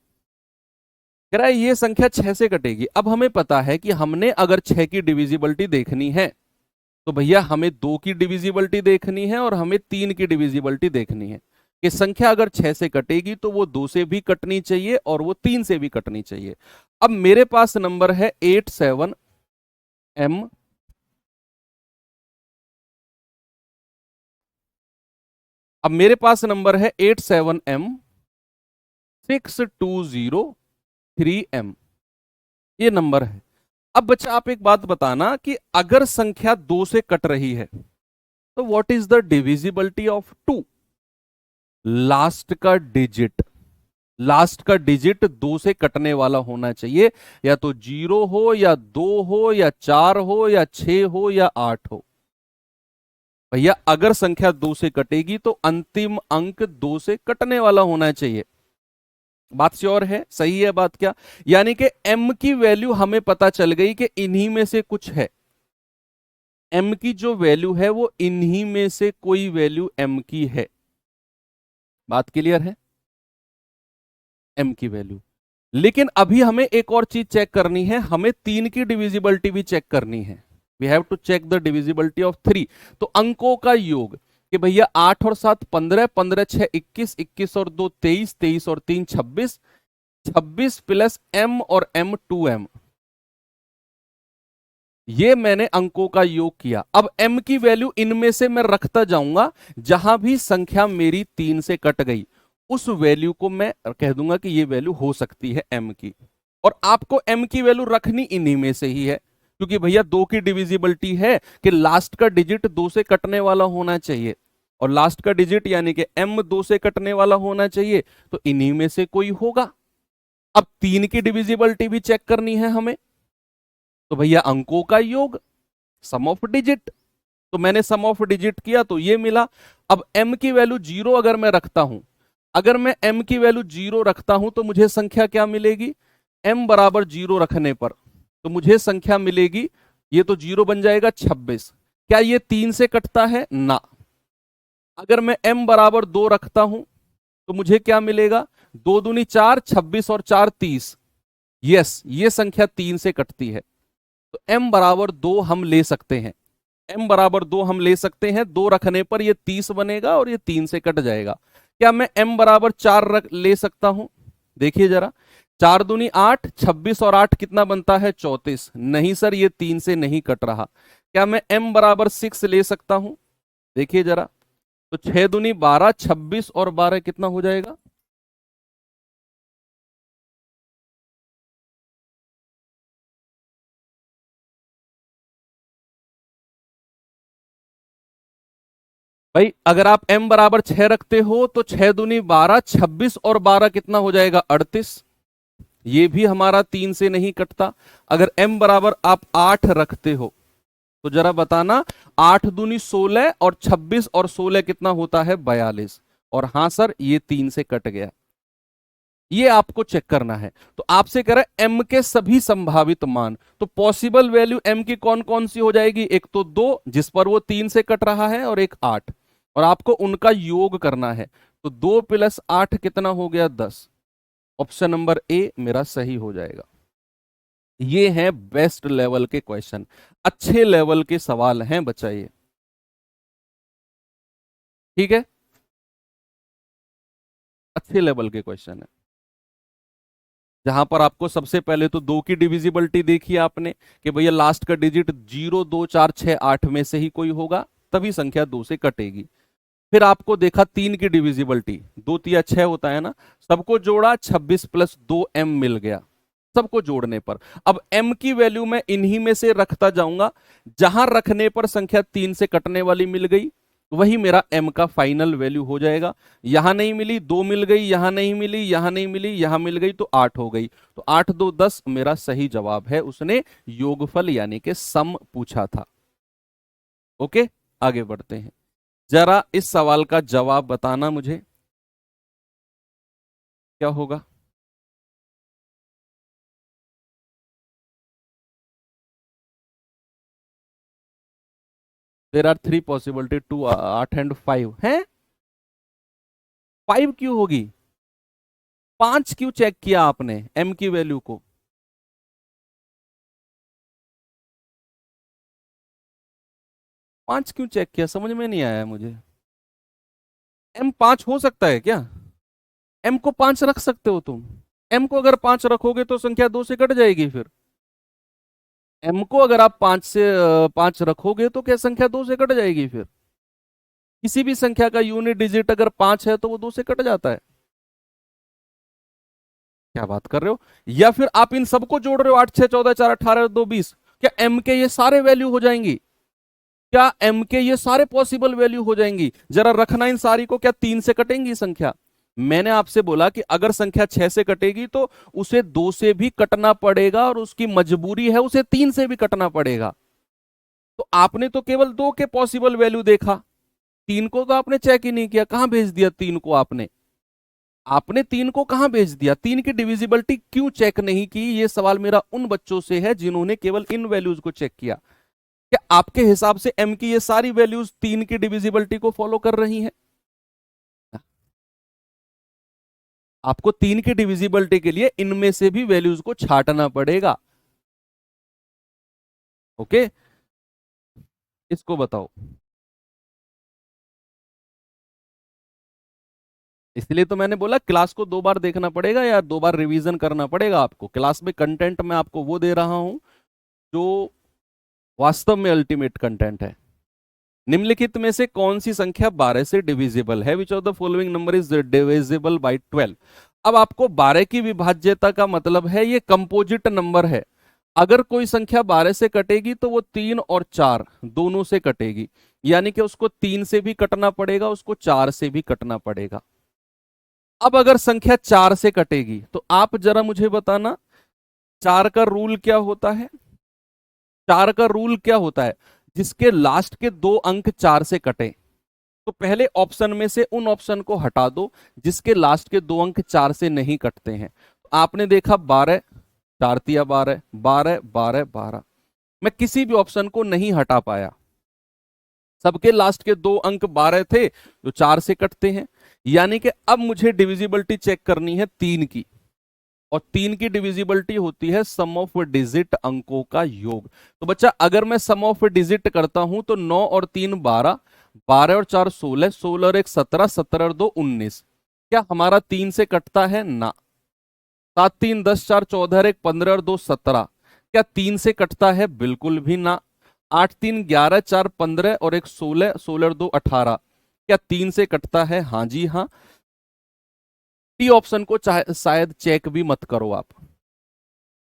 रहा है ये संख्या 6 से कटेगी। अब हमें पता है कि हमने अगर 6 की डिविजिबिलिटी देखनी है तो भैया हमें 2 की डिविजिबिलिटी देखनी है और हमें 3 की डिविजिबिलिटी देखनी है। कि संख्या अगर 6 से कटेगी तो वो 2 से भी कटनी चाहिए और वो 3 से भी कटनी चाहिए। अब मेरे पास नंबर है 87M, अब मेरे पास नंबर है 87M6203M, ये नंबर है। अब बच्चा आप एक बात बताना कि अगर संख्या 2 से कट रही है तो what is the divisibility of 2? Last का डिजिट, लास्ट का डिजिट 2 से कटने वाला होना चाहिए, या तो 0 हो या 2 हो या 4 हो या 6 हो या 8 हो। भैया अगर संख्या 2 से कटेगी तो अंतिम अंक 2 से कटने वाला होना चाहिए। बात श्योर है, सही है बात क्या? यानी कि m की वैल्यू हमें पता चल गई कि इन्हीं में से कुछ है। m की जो वैल्यू है वो इन्हीं में से कोई वैल्यू m की है। बात क्लियर है? m की वैल्यू। लेकिन अभी हमें एक और चीज चेक करनी है, हमें 3 की डिविजिबिलिटी भी चेक करनी है। We have to check the divisibility of 3। तो अंकों का योग कि भैया 8 और 7 15, 15 6 21, 21 और 2 23, 23 और 3 26, 26 प्लस m और m 2m, ये मैंने अंकों का योग किया। अब m की वैल्यू इनमें से मैं रखता जाऊंगा, जहां भी संख्या मेरी 3 से कट गई उस वैल्यू को मैं कह दूंगा कि ये वैल्यू हो सकती है m की। और आपको m की वैल्यू रखनी इन्हीं में से ही है, क्योंकि भैया 2 की डिविजिबिलिटी है कि लास्ट का डिजिट 2 से कटने वाला होना चाहिए, और लास्ट का डिजिट यानी कि m 2 से कटने वाला होना चाहिए, तो इन्हीं में से कोई होगा। अब 3 की डिविजिबिलिटी भी चेक करनी है हमें, तो भैया अंकों का योग, सम ऑफ डिजिट। तो मैंने सम ऑफ डिजिट किया तो ये मिला। अब m की वैल्यू 0 अगर मैं रखता हूं, अगर मैं m की वैल्यू 0 रखता हूं तो मुझे संख्या क्या मिलेगी? m बराबर 0 रखने पर तो मुझे संख्या मिलेगी, ये तो 0 बन जाएगा 26। क्या ये 3 से कटता है? ना। अगर मैं m बराबर 2 रखता हूं तो मुझे क्या मिलेगा? 2 दूनी 4, 26 और 4 30। यस, ये संख्या 3 से कटती है। तो m बराबर 2 हम ले सकते हैं, m बराबर 2 हम ले सकते हैं। 2 रखने पर ये 30 बनेगा और ये 3 से कट जाएगा। क्या मैं m बराबर 4 ले सकता हूं? देखिए जरा, 4 दूनी 8, 26 और 8 कितना बनता है? 34। नहीं सर, ये 3 से नहीं कट रहा। क्या मैं m बराबर 6 ले सकता हूं? देखिए जरा, तो 6 दूनी 12, 26 और 12 कितना हो जाएगा? भाई अगर आप m बराबर 6 रखते हो तो 6 दूनी 12, 26 और 12 कितना हो जाएगा? 38। ये भी हमारा 3 से नहीं कटता। अगर m बराबर आप 8 रखते हो तो जरा बताना, 8 दूनी 16 और 26 और 16 कितना होता है? 42। और हां सर, ये 3 से कट गया। ये आपको चेक करना है। तो आपसे कह रहा है m के सभी संभावित मान, तो पॉसिबल वैल्यू m की कौन कौन सी हो जाएगी? एक तो 2 जिस पर वो 3 से कट रहा है, और एक 8, और आपको उनका योग करना है। तो 2 प्लस 8 कितना हो गया? 10। ऑप्शन नंबर ए मेरा सही हो जाएगा। ये है बेस्ट लेवल के क्वेश्चन, अच्छे लेवल के सवाल हैं बच्चा ये। ठीक है, अच्छे लेवल के क्वेश्चन है, जहां पर आपको सबसे पहले तो 2 की डिविजिबिलिटी देखी आपने कि भैया लास्ट का डिजिट 0 2 4 6 8 में से ही कोई होगा, तभी संख्या 2 से कटेगी। फिर आपको देखा 3 की डिविजिबिलिटी, 2 तिया 6 होता है ना, सबको जोड़ा, 26 प्लस 2m मिल गया सबको जोड़ने पर। अब m की वैल्यू मैं इन्हीं में से रखता जाऊंगा, जहां रखने पर संख्या 3 से कटने वाली मिल गई वही मेरा m का फाइनल वैल्यू हो जाएगा। यहां नहीं मिली, 2 मिल गई, यहां नहीं मिली, यहां नहीं मिली, यहां मिल गई, तो 8 हो गई। तो 8 2 10 मेरा सही जवाब है। उसने योगफल यानी कि सम पूछा था। ओके, आगे बढ़ते हैं। जरा इस सवाल का जवाब बताना मुझे, क्या होगा? देर आर 3 पॉसिबिलिटी, 2 8 एंड 5 है। 5 क्यों होगी? 5 क्यों चेक किया आपने m की वैल्यू को? 5 क्यों चेक किया, समझ में नहीं आया मुझे। m 5 हो सकता है क्या? m को 5 रख सकते हो तुम। m को अगर 5 रखोगे तो संख्या 2 से कट जाएगी। फिर m को अगर आप 5 रखोगे तो क्या संख्या 2 से कट जाएगी? फिर किसी भी संख्या का यूनिट डिजिट अगर 5 है तो वो 2 से कट जाता है। क्या बात कर रहे हो? या फिर आप इन सबको जोड़ रहे हो, 8 6 14 4 18 2 20, क्या m के ये सारे वैल्यू हो जाएंगी? क्या m के ये सारे पॉसिबल वैल्यू हो जाएंगी? जरा रखना इन सारी को, क्या 3 से कटेंगी संख्या? मैंने आपसे बोला कि अगर संख्या 6 से कटेगी तो उसे 2 से भी कटना पड़ेगा, और उसकी मजबूरी है उसे 3 से भी कटना पड़ेगा। तो आपने तो केवल 2 के पॉसिबल वैल्यू देखा, 3 को तो आपने चेक ही नहीं किया। कहां भेज दिया 3 को आपने? आपने 3 को कहां भेज दिया? 3 की डिविजिबिलिटी क्यों चेक नहीं की? ये सवाल मेरा उन बच्चों से है जिन्होंने केवल इन वैल्यूज को चेक किया। क्या आपके हिसाब से m की ये सारी वैल्यूज 3 की डिविजिबिलिटी को फॉलो कर रही हैं? आपको 3 की डिविजिबिलिटी के लिए इनमें से भी वैल्यूज को छांटना पड़ेगा। ओके, इसको बताओ। इसलिए तो मैंने बोला क्लास को 2 बार देखना पड़ेगा या 2 बार रिवीजन करना पड़ेगा आपको। क्लास में कंटेंट मैं आपको वो दे रहा हूं जो वास्तव में अल्टीमेट कंटेंट है। निम्नलिखित में से कौन सी संख्या 12 से डिविजिबल है? Which of the following number is divisible by 12? अब आपको 12 की विभाज्यता का मतलब है ये कंपोजिट नंबर है। अगर कोई संख्या 12 से कटेगी तो वो 3 और 4 दोनों से कटेगी, यानी कि उसको 3 से भी कटना पड़ेगा, उसको 4 से भी कटना पड़ेगा। अब अगर संख्या 4 से कटेगी तो आप जरा मुझे बताना 4 का रूल क्या होता है? 4 का रूल क्या होता है? जिसके लास्ट के 2 अंक 4 से कटे तो पहले ऑप्शन में से उन ऑप्शन को हटा दो जिसके लास्ट के 2 अंक 4 से नहीं कटते हैं। तो आपने देखा 12, 4 तिया 12, 12 12 12, मैं किसी भी ऑप्शन को नहीं हटा पाया। सबके लास्ट के 2 अंक 12 थे जो 4 से कटते हैं। यानी कि अब मुझे डिविजिबिलिटी चेक करनी है 3 की, और 3 की डिविजिबिलिटी होती है सम ऑफ डिजिट अंकों का योग। तो बच्चा अगर मैं सम ऑफ डिजिट करता हूं तो 9 और 3 12, 12 और 4 16, 16 और 1 17, 17 और 2 19। क्या हमारा 3 से कटता है? ना। 7 3 10, 4 14 और 1 15 और 2 17। क्या 3 से कटता है? बिल्कुल भी ना। 8 3 11, 4 15 और 1 16, 16 और 2 18। क्या 3 से कटता है? हाँ जी हाँ। टी ऑप्शन को चाहे शायद चेक भी मत करो आप।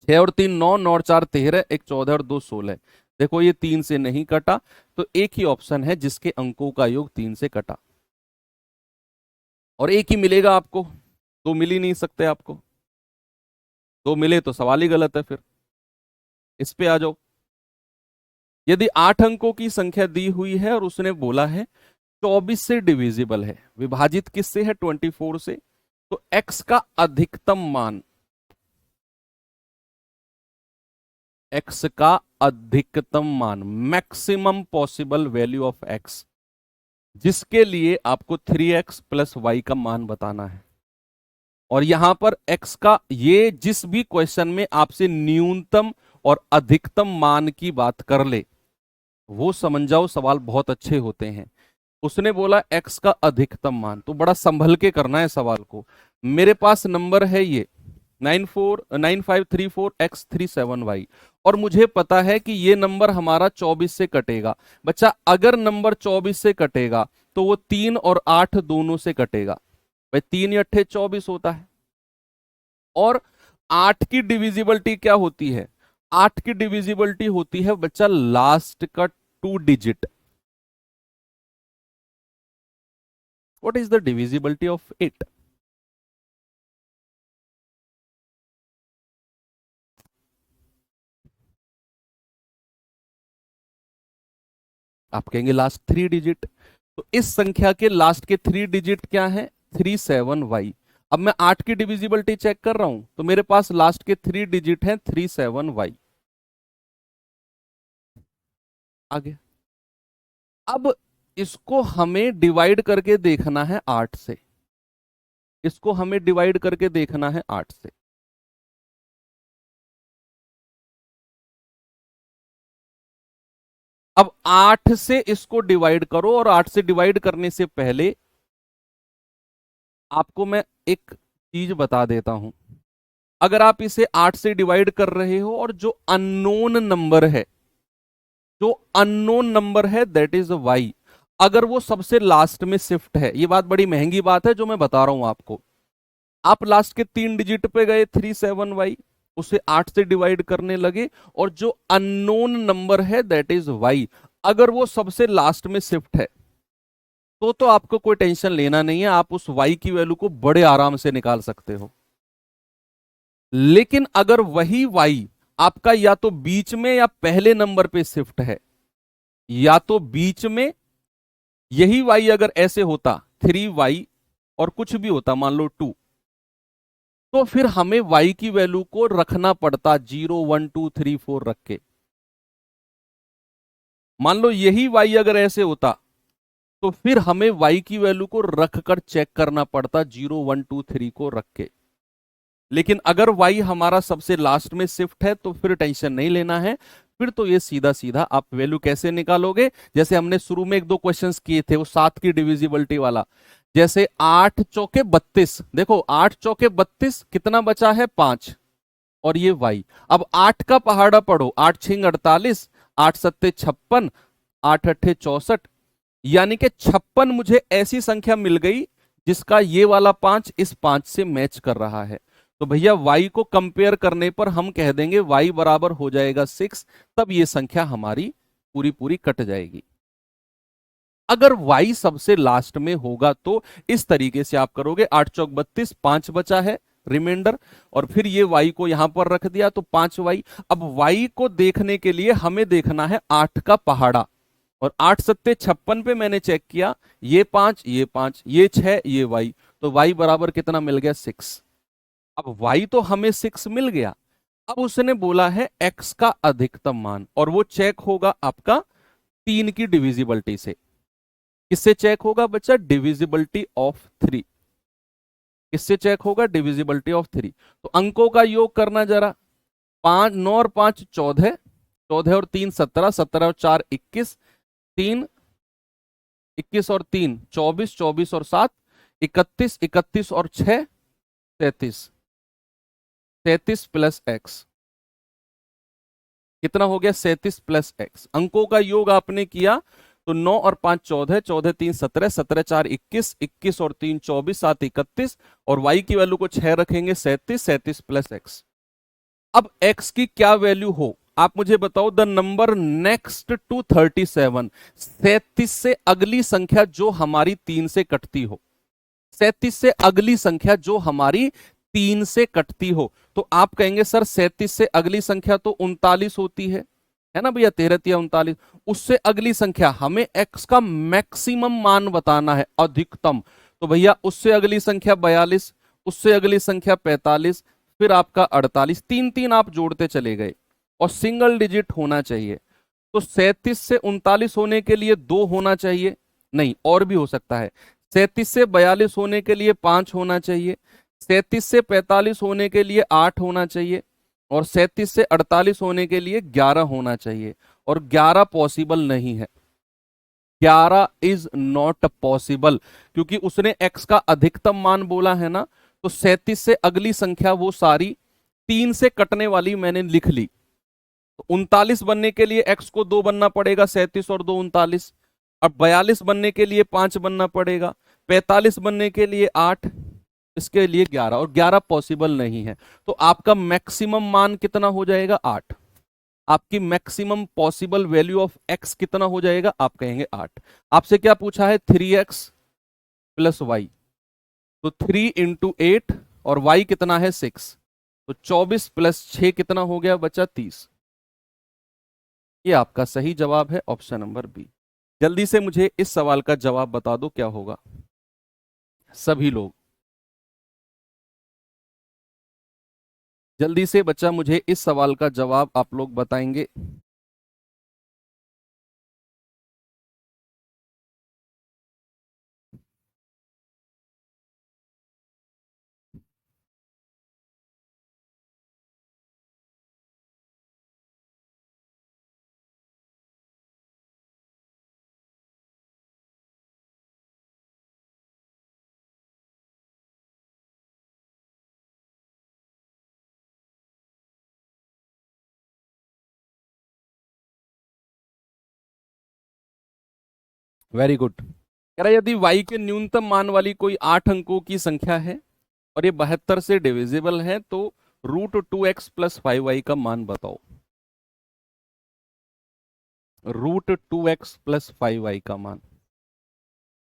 6 और 3 9, 9 और 4 13, 1 14 और 2 16। देखो ये 3 से नहीं कटा, तो एक ही ऑप्शन है जिसके अंकों का योग 3 से कटा, और एक ही मिलेगा आपको। दो मिल ही नहीं सकते आपको। दो मिले तो सवाल ही गलत है फिर। इस पे आ जाओ। यदि 8 अंकों की संख्या दी हुई है और उसने बोला है 24 से डिविजिबल है, विभाजित किससे है? 24 से, तो x का अधिकतम मान, x का अधिकतम मान, maximum possible value of x, जिसके लिए आपको 3x प्लस वाई का मान बताना है। और यहां पर x का, ये जिस भी क्वेश्चन में आपसे न्यूनतम और अधिकतम मान की बात कर ले वो समझ जाओ सवाल बहुत अच्छे होते हैं। उसने बोला x का अधिकतम मान, तो बड़ा संभल के करना है सवाल को। मेरे पास नंबर है ये 9534x37y, और मुझे पता है कि ये नंबर हमारा 24 से कटेगा। बच्चा अगर नंबर 24 से कटेगा तो वो 3 और 8 दोनों से कटेगा। भाई 3 या 8 24 होता है। और 8 की डिविजिबिलिटी क्या होती है? 8 की डिविजिबिलिटी होती है बच्चा लास्ट का 2 digit. What is the divisibility of 8? आप कहेंगे लास्ट 3 डिजिट। तो इस संख्या के लास्ट के 3 डिजिट क्या है? 37y। अब मैं 8 की डिविजिबिलिटी चेक कर रहा हूं तो मेरे पास लास्ट के 3 डिजिट हैं 37y। आगे अब इसको हमें डिवाइड करके देखना है 8 से। इसको हमें डिवाइड करके देखना है 8 से। अब 8 से इसको डिवाइड करो, और 8 से डिवाइड करने से पहले आपको मैं एक चीज बता देता हूं। अगर आप इसे 8 से डिवाइड कर रहे हो और जो अननोन नंबर है, जो अननोन नंबर है दैट इज वाई, अगर वो सबसे लास्ट में शिफ्ट है, ये बात बड़ी महंगी बात है जो मैं बता रहा हूं आपको। आप लास्ट के 3 डिजिट पे गए 37y, उसे 8 से डिवाइड करने लगे, और जो अननोन नंबर है दैट इज वाई, अगर वो सबसे लास्ट में शिफ्ट है तो आपको कोई टेंशन लेना नहीं है, आप उस y की वैल्यू को बड़े आराम से निकाल सकते हो। लेकिन अगर वही y आपका या तो बीच में या पहले नंबर पे शिफ्ट है, या तो बीच में, यही y अगर ऐसे होता 3y और कुछ भी होता मान लो 2, तो फिर हमें y की वैल्यू को रखना पड़ता 0 1 2 3 4 रख के। मान लो यही y अगर ऐसे होता तो फिर हमें y की वैल्यू को रख कर चेक करना पड़ता, 0 1 2 3 को रख के। लेकिन अगर y हमारा सबसे लास्ट में शिफ्ट है तो फिर टेंशन नहीं लेना है, फिर तो ये सीधा सीधा आप वैल्यू कैसे निकालोगे, जैसे हमने शुरू में एक दो क्वेश्चंस किए थे वो 7 की डिविजिबिलिटी वाला। जैसे 8 चौके 32, देखो 8 चौके 32, कितना बचा है 5, और ये y। अब 8 का पहाड़ा पढ़ो, 8 छिंग 48, 8 सत्ते 56, 8 अट्ठे 64, यानी कि 56 मुझे ऐसी संख्या मिल गई जिसका ये वाला 5 इस 5 से मैच कर रहा है। तो भैया y को कंपेयर करने पर हम कह देंगे y बराबर हो जाएगा 6, तब ये संख्या हमारी पूरी पूरी कट जाएगी। अगर y सबसे लास्ट में होगा तो इस तरीके से आप करोगे, 8 चौक 32, 5 बचा है रिमाइंडर, और फिर ये y को यहां पर रख दिया तो 5y। अब y को देखने के लिए हमें देखना है 8 का पहाड़ा, और 8 सत्ते 56 पे मैंने चेक किया, ये 5 ये 5 ये 6 ये y, तो y बराबर कितना मिल गया 6। अब y तो हमें 6 मिल गया। अब उसने बोला है x का अधिकतम मान, और वो चेक होगा आपका 3 की डिविजिबिलिटी से। किससे चेक होगा बच्चा? Divisibility of 3। किससे चेक होगा? Divisibility of 3। तो अंकों का योग करना जरा, 5 9 और 5 14, 14 और 3 17, 17 और 4 21, 3 21 और 3 24, 24 और 7 31, 31 और 6 33, 33 प्लस एक्स, कितना हो गया? 37 प्लस एक्स। अंकों का योग आपने किया तो 9 और 5 14, 14 3 17, 17 4 21, 21 और 3 24, 7 31, और y की वैल्यू को 6 रखेंगे 37, 37 प्लस एक्स। अब x की क्या वैल्यू हो आप मुझे बताओ। द नंबर नेक्स्ट टू 37, 37 से अगली संख्या जो हमारी 3 से कटती हो, 37 से अगली संख्या जो हमारी 3 से कटती हो। तो आप कहेंगे सर 37 से अगली संख्या तो 39 होती है ना भैया, 13 या 39। उससे अगली संख्या, हमें x का मैक्सिमम मान बताना है, अधिकतम। तो भैया उससे अगली संख्या 42, उससे अगली संख्या 45, फिर आपका 48, 3 3 आप जोड़ते चले गए, और सिंगल डिजिट होना चाहिए। तो 37 से 39 होने के लिए 2 होना चाहिए, नहीं और भी हो सकता है। 37 से 42 होने के लिए 5 होना चाहिए, 37 से 45 होने के लिए 8 होना चाहिए, और 37 से 48 होने के लिए 11 होना चाहिए। और 11 पॉसिबल नहीं है, 11 इज नॉट पॉसिबल, क्योंकि उसने x का अधिकतम मान बोला है ना। तो 37 से अगली संख्या वो सारी 3 से कटने वाली मैंने लिख ली। तो 39 बनने के लिए x को 2 बनना पड़ेगा, 37 और 2 39। अब 42 बनने के लिए 5 बनना पड़ेगा, 45 बनने के लिए 8, इसके लिए 11, और 11 पॉसिबल नहीं है। तो आपका मैक्सिमम मान कितना हो जाएगा? 8। आपकी maximum possible value of x कितना हो जाएगा? आप कहेंगे 8। आपसे क्या पूछा है? 3x प्लस वाई, तो 3 इंटू 8, और y कितना है? 6, तो 24 प्लस 6 कितना हो गया बच्चा? 30। ये आपका सही जवाब है, ऑप्शन नंबर बी। जल्दी से मुझे इस सवाल का जवाब बता दो, क्या होगा सभी लोग। जल्दी से बच्चा मुझे इस सवाल का जवाब आप लोग बताएंगे। Very good. कह रहा है यदि y के न्यूनतम मान वाली कोई 8 अंकों की संख्या है और ये 72 से डिविजिबल है, तो √2x प्लस 5y का मान बताओ। √2x प्लस 5y का मान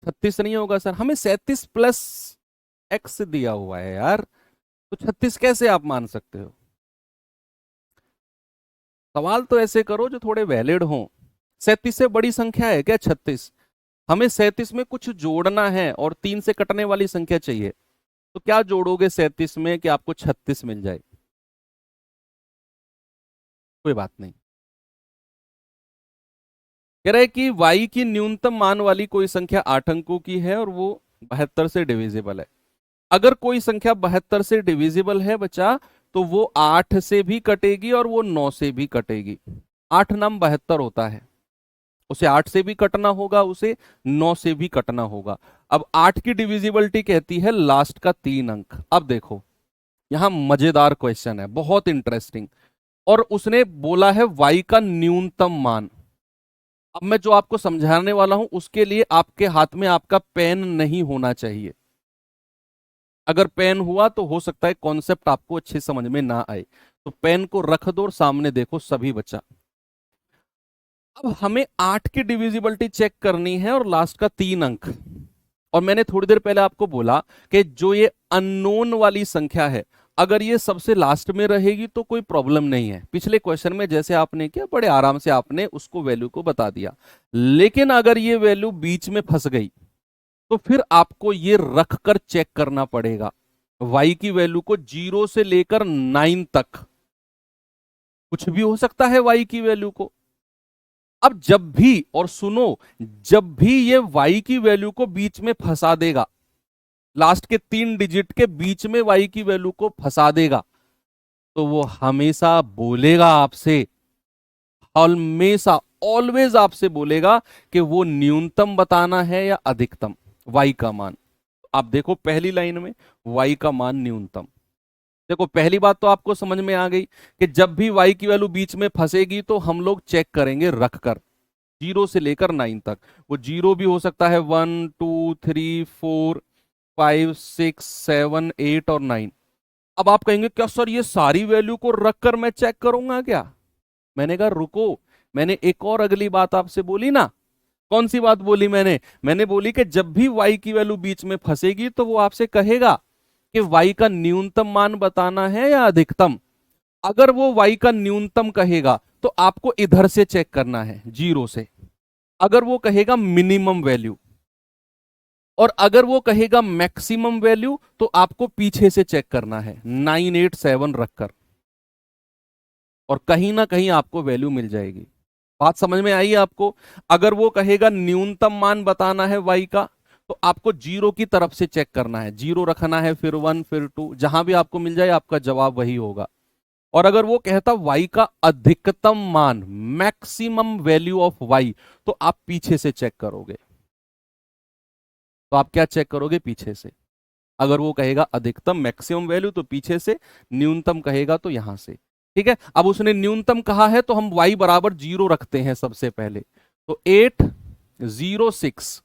36 नहीं होगा सर, हमें 37 प्लस x दिया हुआ है यार, तो 36 कैसे आप मान सकते हो? सवाल तो ऐसे करो जो थोड़े वैलिड हों। 37 से बड़ी संख्या है क्या 36? हमें 37 में कुछ जोड़ना है और 3 से कटने वाली संख्या चाहिए, तो क्या जोड़ोगे 37 में कि आपको 36 मिल जाए? कोई बात नहीं। कह रहा है कि y की न्यूनतम मान वाली कोई संख्या 8 अंकों की है और वो 72 से डिविजिबल है। अगर कोई संख्या 72 से डिविजिबल है बच्चा, तो वो 8 से भी कटेगी और वो 9 से भी कटेगी। 8 नाम 72 होता है, उसे 8 से भी कटना होगा, उसे 9 से भी कटना होगा। अब 8 की डिविजिबिलिटी कहती है लास्ट का 3 अंक। अब देखो यहां मजेदार क्वेश्चन है, बहुत इंटरेस्टिंग। और उसने बोला है y का न्यूनतम मान। अब मैं जो आपको समझाने वाला हूं उसके लिए आपके हाथ में आपका पेन नहीं होना चाहिए। अगर पेन हुआ तो हो सकता है कॉन्सेप्ट आपको अच्छे समझ में ना आए। तो पेन को रख दो और सामने देखो सभी बच्चा। अब हमें 8 की डिविजिबिलिटी चेक करनी है और लास्ट का 3 अंक। और मैंने थोड़ी देर पहले आपको बोला कि जो ये अननोन वाली संख्या है, अगर ये सबसे लास्ट में रहेगी तो कोई प्रॉब्लम नहीं है। पिछले क्वेश्चन में जैसे आपने किया बड़े आराम से आपने उसको वैल्यू को बता दिया। लेकिन अगर ये वैल्यू बीच में फंस गई तो फिर आपको ये रख कर चेक करना पड़ेगा। y की वैल्यू को 0 से लेकर 9 तक कुछ भी हो सकता है y की वैल्यू को। अब जब भी, और सुनो, जब भी ये y की वैल्यू को बीच में फंसा देगा, लास्ट के 3 डिजिट के बीच में y की वैल्यू को फंसा देगा, तो वो हमेशा बोलेगा आपसे, हमेशा ऑलवेज आपसे बोलेगा कि वो न्यूनतम बताना है या अधिकतम, y का मान। आप देखो पहली लाइन में y का मान न्यूनतम। देखो पहली बात तो आपको समझ में आ गई कि जब भी y की वैल्यू बीच में फंसेगी तो हम लोग चेक करेंगे रखकर, 0 से लेकर 9 तक। वो 0 भी हो सकता है, 1 2 3 4 5 6 7 8 और 9। अब आप कहेंगे क्या सर ये सारी वैल्यू को रखकर मैं चेक करूंगा क्या? मैंने कहा रुको, मैंने एक और अगली बात आपसे बोली ना। कौन सी बात बोली मैंने बोली कि जब भी y की वैल्यू बीच में फंसेगी तो वो आपसे कहेगा कि y का न्यूनतम मान बताना है या अधिकतम। अगर वो y का न्यूनतम कहेगा तो आपको इधर से चेक करना है 0 से। अगर वो कहेगा मिनिमम वैल्यू, और अगर वो कहेगा मैक्सिमम वैल्यू, तो आपको पीछे से चेक करना है 987 रखकर, और कहीं ना कहीं आपको वैल्यू मिल जाएगी। बात समझ में आई आपको? अगर वो कहेगा न्यूनतम मान बताना है y का, तो आपको 0 की तरफ से चेक करना है, 0 रखना है, फिर 1 फिर 2, जहां भी आपको मिल जाए आपका जवाब वही होगा। और अगर वो कहता y का अधिकतम मान, मैक्सिमम वैल्यू ऑफ y, तो आप पीछे से चेक करोगे। तो आप क्या चेक करोगे? पीछे से। अगर वो कहेगा अधिकतम मैक्सिमम वैल्यू तो पीछे से, न्यूनतम कहेगा तो यहां से। ठीक है, अब उसने न्यूनतम कहा है तो हम y बराबर 0 रखते हैं सबसे पहले। तो 806,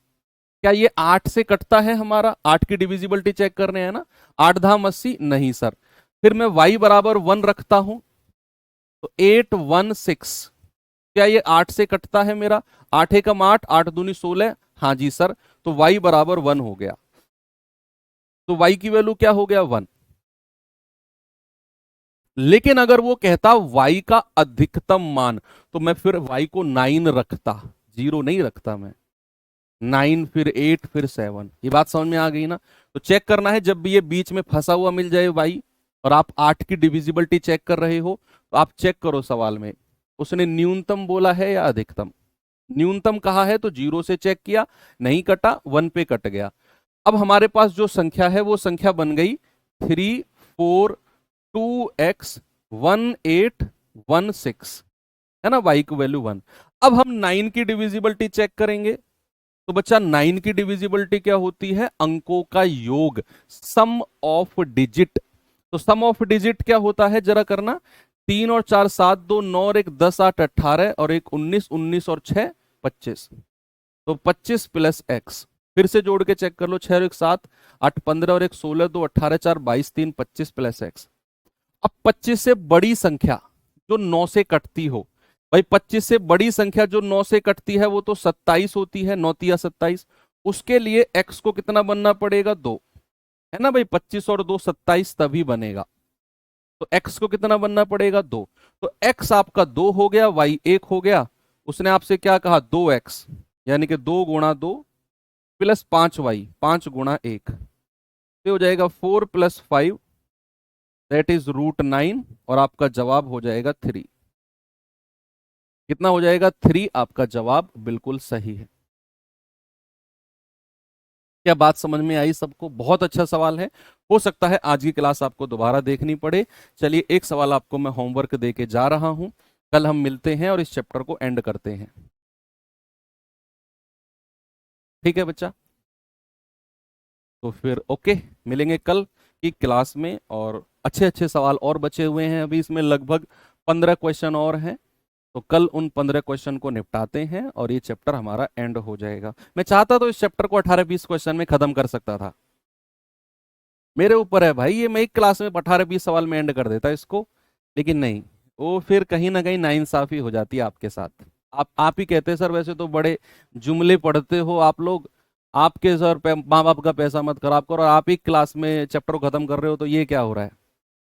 क्या ये 8 से कटता है? हमारा 8 की डिविजिबिलिटी चेक कर रहे हैं ना। 8 धाम 80, नहीं सर। फिर मैं y बराबर 1 रखता हूं, तो 816, क्या ये 8 से कटता है मेरा? 8 एकम 8, 8 दूनी 16, हाँ जी सर। तो y बराबर 1 हो गया। तो y की वैल्यू क्या हो गया? 1। लेकिन अगर वो कहता y का अधिकतम मान, तो मैं फिर y को 9 रखता, 0 नहीं रखता मैं। 9 फिर 8 फिर 7। ये बात समझ में आ गई ना? तो चेक करना है, जब भी ये बीच में फंसा हुआ मिल जाए y, और आप 8 की डिविजिबिलिटी चेक कर रहे हो, तो आप चेक करो सवाल में उसने न्यूनतम बोला है या अधिकतम। न्यूनतम कहा है तो 0 से चेक किया, नहीं कटा, 1 पे कट गया। अब हमारे पास जो संख्या है वो संख्या बन गई 342x1816, है ना, y की वैल्यू 1। अब हम 9 की डिविजिबिलिटी चेक करेंगे। तो बच्चा 9 की डिविजिबिलिटी क्या होती है? अंकों का योग, सम ऑफ डिजिट। तो सम ऑफ डिजिट क्या होता है जरा करना। 3 और 4 7, 2 9 और 1 10, 8 18 और 1 19, 19 और 6 25। तो 25 प्लस x, फिर से जोड़ के चेक कर लो। 6 और 1 7, 8 15 और 1 16, 2 18 4 22 3 25 प्लस x। अब 25 से बड़ी संख्या जो 9 से कटती हो, भाई 25 से बड़ी संख्या जो 9 से कटती है वो तो 27 होती है, 9 तिया 27। उसके लिए x को कितना बनना पड़ेगा? 2, है ना भाई। 25 और 2 27 तभी बनेगा। तो x को कितना बनना पड़ेगा? 2। तो x आपका 2 हो गया, y 1 हो गया। उसने आपसे क्या कहा? 2x, यानी कि 2 गुणा 2 प्लस 5y, 5 गुणा 1, तो हो जाएगा 4 प्लस 5, दैट इज √9, और आपका जवाब हो जाएगा 3। कितना हो जाएगा? 3। आपका जवाब बिल्कुल सही है। क्या बात समझ में आई सबको? बहुत अच्छा सवाल है। हो सकता है आज की क्लास आपको दोबारा देखनी पड़े। चलिए, एक सवाल आपको मैं होमवर्क दे के जा रहा हूं। कल हम मिलते हैं और इस चैप्टर को एंड करते हैं। ठीक है बच्चा? तो फिर ओके, मिलेंगे कल की क्लास में। और अच्छे अच्छे सवाल और बचे हुए हैं अभी, इसमें लगभग 15 क्वेश्चन और हैं। तो कल उन 15 क्वेश्चन को निपटाते हैं और ये चैप्टर हमारा एंड हो जाएगा। मैं चाहता तो इस चैप्टर को 18-20 क्वेश्चन में खत्म कर सकता था। मेरे ऊपर है भाई, ये मैं एक क्लास में 18-20 सवाल में एंड कर देता इसको। लेकिन नहीं, वो फिर कहीं ना कहीं नाइंसाफी हो जाती है आपके साथ। आप ही कहते हैं सर वैसे तो बड़े जुमले पढ़ते हो आप लोग, आपके सर माँ बाप का पैसा मत खराब करो, और आप ही क्लास में चैप्टर को खत्म कर रहे हो, तो ये क्या हो रहा है?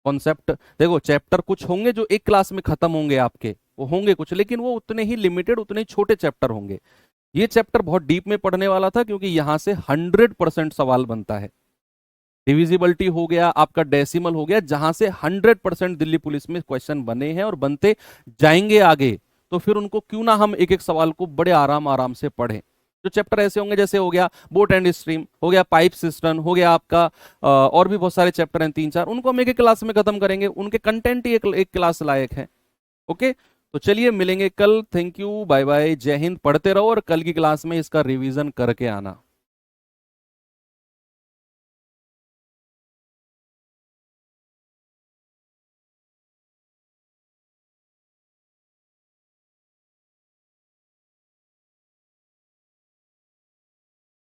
कॉन्सेप्ट देखो, चैप्टर कुछ होंगे जो एक क्लास में खत्म होंगे आपके, वो होंगे कुछ, लेकिन वो उतने ही लिमिटेड, उतने ही छोटे चैप्टर होंगे। ये चैप्टर बहुत डीप में पढ़ने वाला था, क्योंकि यहां से 100% सवाल बनता है। डिविजिबिलिटी हो गया, आपका डेसिमल हो गया, जहां से 100% दिल्ली पुलिस में क्वेश्चन बने हैं और बनते जाएंगे आगे। तो फिर उनको क्यों ना हम एक एक सवाल को बड़े आराम आराम से पढ़ें। जो चैप्टर ऐसे होंगे, जैसे हो गया बोट एंड स्ट्रीम, हो गया पाइप सिस्टम, हो गया आपका और भी बहुत सारे चैप्टर हैं 3-4, उनको हम एक एक क्लास में खत्म करेंगे। उनके कंटेंट ही एक क्लास लायक है। ओके, तो चलिए मिलेंगे कल। थैंक यू, बाय बाय, जय हिंद। पढ़ते रहो और कल की क्लास में इसका रिवीजन करके आना।